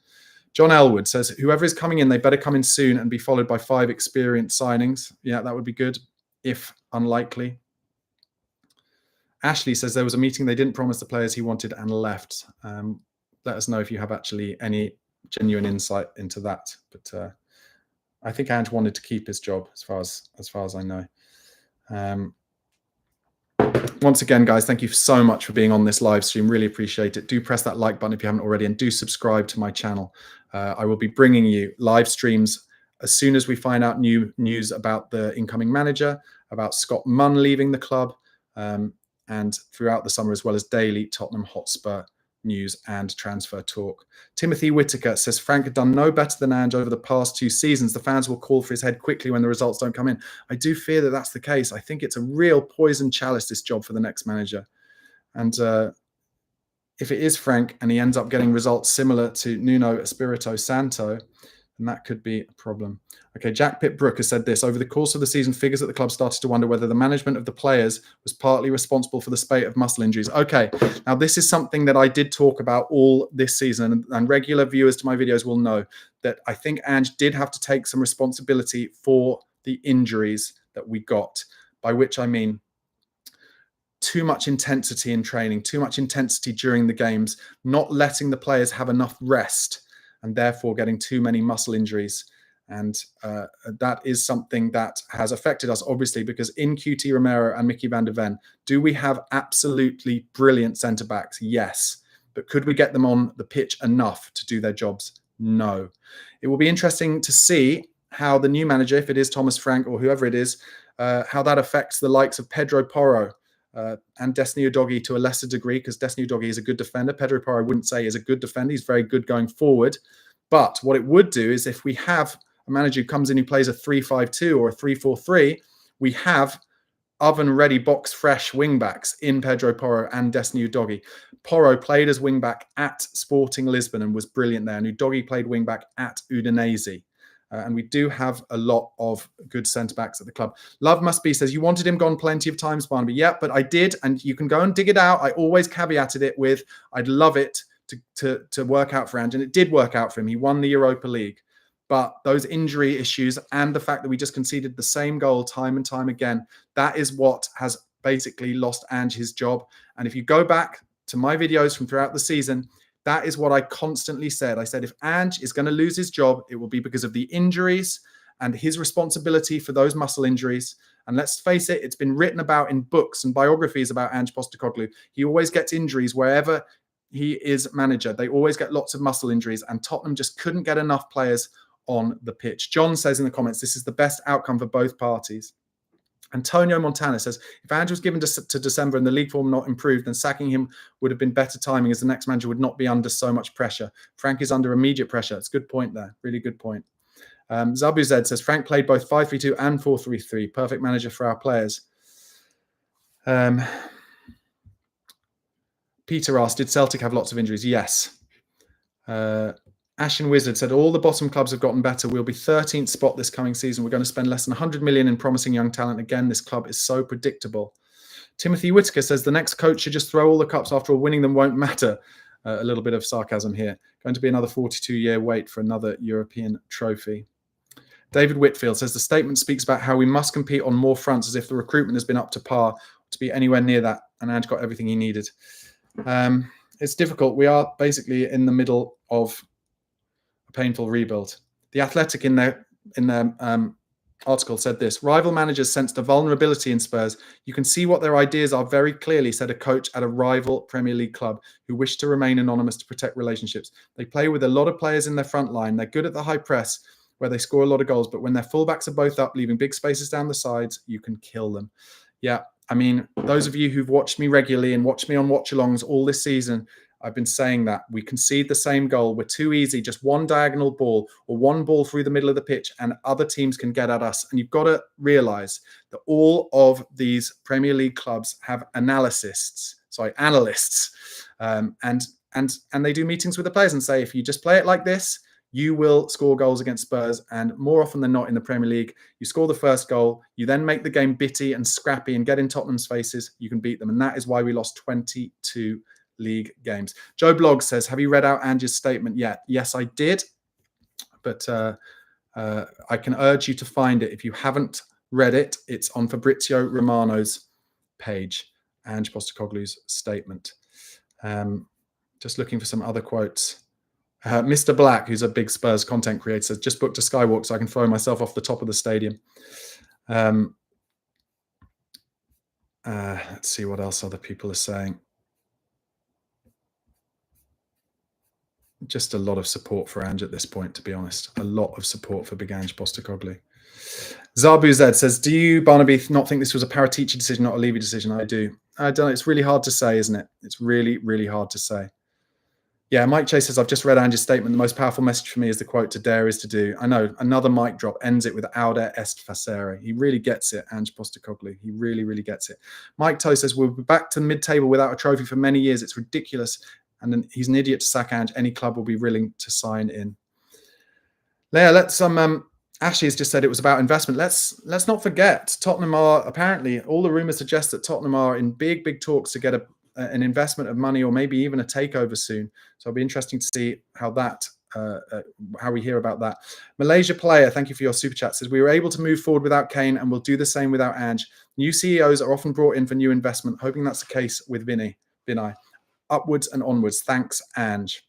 John Elwood says, whoever is coming in, they better come in soon and be followed by 5 experienced signings. Yeah, that would be good, if unlikely. Ashley says there was a meeting they didn't promise the players he wanted and left. Let us know if you have actually any genuine insight into that. But I think Ange wanted to keep his job, as far as I know. Once again, guys, thank you so much for being on this live stream. Really appreciate it. Do press that like button if you haven't already, and do subscribe to my channel. I will be bringing you live streams as soon as we find out new news about the incoming manager, about Scott Munn leaving the club, and throughout the summer, as well as daily Tottenham Hotspur news and transfer talk. Timothy Whitaker says, Frank had done no better than Ange over the past 2 seasons. The fans will call for his head quickly when the results don't come in. I do fear that that's the case. I think it's a real poison chalice, this job for the next manager. And if it is Frank and he ends up getting results similar to Nuno Espirito Santo, then that could be a problem. Okay, Jack Pitt-Brook has said this. Over the course of the season, figures at the club started to wonder whether the management of the players was partly responsible for the spate of muscle injuries. Okay, now this is something that I did talk about all this season, and regular viewers to my videos will know that I think Ange did have to take some responsibility for the injuries that we got, by which I mean too much intensity in training, too much intensity during the games, not letting the players have enough rest, and therefore getting too many muscle injuries. And that is something that has affected us, obviously, because in QT Romero and Mickey van der Ven, do we have absolutely brilliant centre-backs? Yes. But could we get them on the pitch enough to do their jobs? No. It will be interesting to see how the new manager, if it is Thomas Frank or whoever it is, how that affects the likes of Pedro Porro and Destiny Udogie to a lesser degree, because Destiny Udogie is a good defender. Pedro Porro, I wouldn't say is a good defender. He's very good going forward. But what it would do is if we have a manager who comes in who plays a 3-5-2 or a 3-4-3, we have oven-ready, box-fresh wing-backs in Pedro Porro and Destiny Udogie. Porro played as wing-back at Sporting Lisbon and was brilliant there. And Udogie played wing-back at Udinese. And we do have a lot of good centre-backs at the club. Love Must Be says, you wanted him gone plenty of times, Barnaby. Yeah, but I did. And you can go and dig it out. I always caveated it with, I'd love it to work out for Ange. And it did work out for him. He won the Europa League. But those injury issues and the fact that we just conceded the same goal time and time again, that is what has basically lost Ange his job. And if you go back to my videos from throughout the season, that is what I constantly said. I said, if Ange is going to lose his job, it will be because of the injuries and his responsibility for those muscle injuries. And let's face it, it's been written about in books and biographies about Ange Postecoglou. He always gets injuries wherever he is manager. They always get lots of muscle injuries, and Tottenham just couldn't get enough players on the pitch. John says in the comments, this is the best outcome for both parties. Antonio Montana says, if Ange was given to December and the league form not improved, then sacking him would have been better timing, as the next manager would not be under so much pressure. Frank is under immediate pressure. It's a good point there. Really good point. Zabu Zed says, Frank played both 5-3-2 and 4-3-3. Perfect manager for our players. Peter asked, did Celtic have lots of injuries? Yes. Ashen Wizard said, all the bottom clubs have gotten better. We'll be 13th spot this coming season. We're going to spend less than 100 million in promising young talent. Again, this club is so predictable. Timothy Whitaker says, the next coach should just throw all the cups. After all, winning them won't matter. A little bit of sarcasm here. Going to be another 42-year wait for another European trophy. David Whitfield says, the statement speaks about how we must compete on more fronts, as if the recruitment has been up to par to be anywhere near that. And Ange got everything he needed. It's difficult. We are basically in the middle of painful rebuild. The Athletic in their article said this: rival managers sensed a vulnerability in Spurs. You can see what their ideas are very clearly, said a coach at a rival Premier League club who wished to remain anonymous to protect relationships. They play with a lot of players in their front line. They're good at the high press where they score a lot of goals, but when their fullbacks are both up, leaving big spaces down the sides, you can kill them. Yeah, I mean, those of you who've watched me regularly and watched me on watch-alongs all this season, I've been saying that we concede the same goal. We're too easy, just one diagonal ball or one ball through the middle of the pitch, and other teams can get at us. And you've got to realize that all of these Premier League clubs have analysts, and they do meetings with the players and say, if you just play it like this, you will score goals against Spurs. And more often than not in the Premier League, you score the first goal, you then make the game bitty and scrappy and get in Tottenham's faces, you can beat them. And that is why we lost 22 league games. Joe Bloggs says, have you read out Ange's statement yet? Yes, I did. But I can urge you to find it. If you haven't read it, it's on Fabrizio Romano's page, Ange Postecoglou's statement. Just looking for some other quotes. Mr. Black, who's a big Spurs content creator, says, just booked a skywalk so I can throw myself off the top of the stadium. Let's see what else other people are saying. Just a lot of support for Ange at this point, to be honest. A lot of support for Big Ange Postecoglou. Zabu Zed says, do you, Barnaby, not think this was a Paratici decision, not a Levy decision? I do. I don't know. It's really hard to say, isn't it? It's really, really hard to say. Yeah, Mike Chase says, I've just read Ange's statement. The most powerful message for me is the quote, to dare is to do. I know, another mic drop, ends it with aude est facere. He really gets it, Ange Postecoglou. He really, really gets it. Mike Toe says, we'll be back to mid-table without a trophy for many years. It's ridiculous. And then he's an idiot to sack Ange. Any club will be willing to sign in. Leah, let's Ashley has just said it was about investment. Let's not forget, Tottenham are apparently, all the rumours suggest that Tottenham are in big talks to get an investment of money, or maybe even a takeover soon. So it'll be interesting to see how that how we hear about that. Malaysia Player, thank you for your super chat, says we were able to move forward without Kane and we'll do the same without Ange. New CEOs are often brought in for new investment, hoping that's the case with Vinay. Upwards and onwards. Thanks, Ange.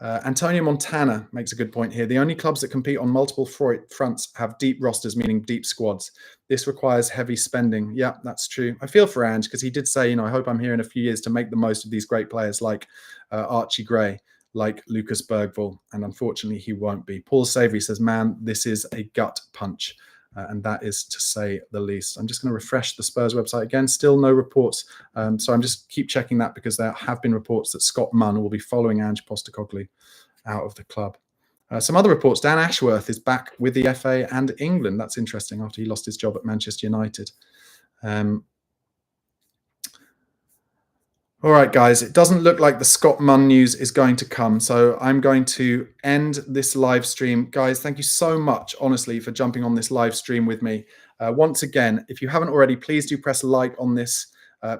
Antonio Montana makes a good point here. The only clubs that compete on multiple fronts have deep rosters, meaning deep squads. This requires heavy spending. Yeah, that's true. I feel for Ange because he did say, I hope I'm here in a few years to make the most of these great players like Archie Gray, like Lucas Bergvall, and unfortunately he won't be. Paul Savory says, man, this is a gut punch. And that is to say the least. I'm just going to refresh the Spurs website again. Still no reports. So I'm just keep checking that because there have been reports that Scott Munn will be following Ange Postecoglou out of the club. Some other reports. Dan Ashworth is back with the FA and England. That's interesting after he lost his job at Manchester United. All right, guys, it doesn't look like the Scott Munn news is going to come. So I'm going to end this live stream. Guys, thank you so much, honestly, for jumping on this live stream with me. Once again, if you haven't already, please do press like on this.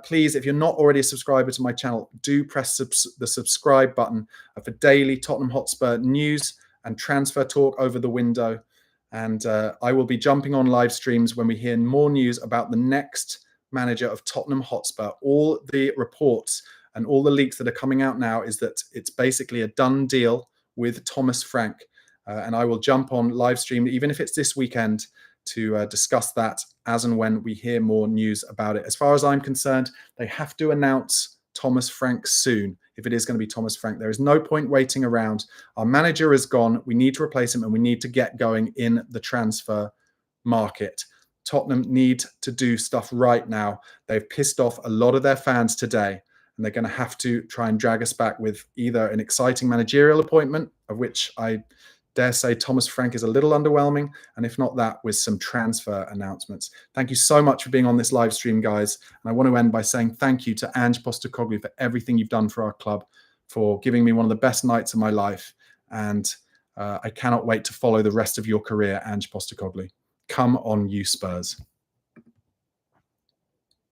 Please, if you're not already a subscriber to my channel, do press the subscribe button for daily Tottenham Hotspur news and transfer talk over the window. And I will be jumping on live streams when we hear more news about the next manager of Tottenham Hotspur. All the reports and all the leaks that are coming out now is that it's basically a done deal with Thomas Frank. And I will jump on live stream, even if it's this weekend, to discuss that as and when we hear more news about it. As far as I'm concerned, they have to announce Thomas Frank soon. If it is going to be Thomas Frank, there is no point waiting around. Our manager is gone. We need to replace him, and we need to get going in the transfer market. Tottenham need to do stuff right now. They've pissed off a lot of their fans today, and they're going to have to try and drag us back with either an exciting managerial appointment, of which I dare say Thomas Frank is a little underwhelming, and if not that, with some transfer announcements. Thank you so much for being on this live stream, guys. And I want to end by saying thank you to Ange Postecoglou for everything you've done for our club, for giving me one of the best nights of my life. And I cannot wait to follow the rest of your career, Ange Postecoglou. Come on, you Spurs.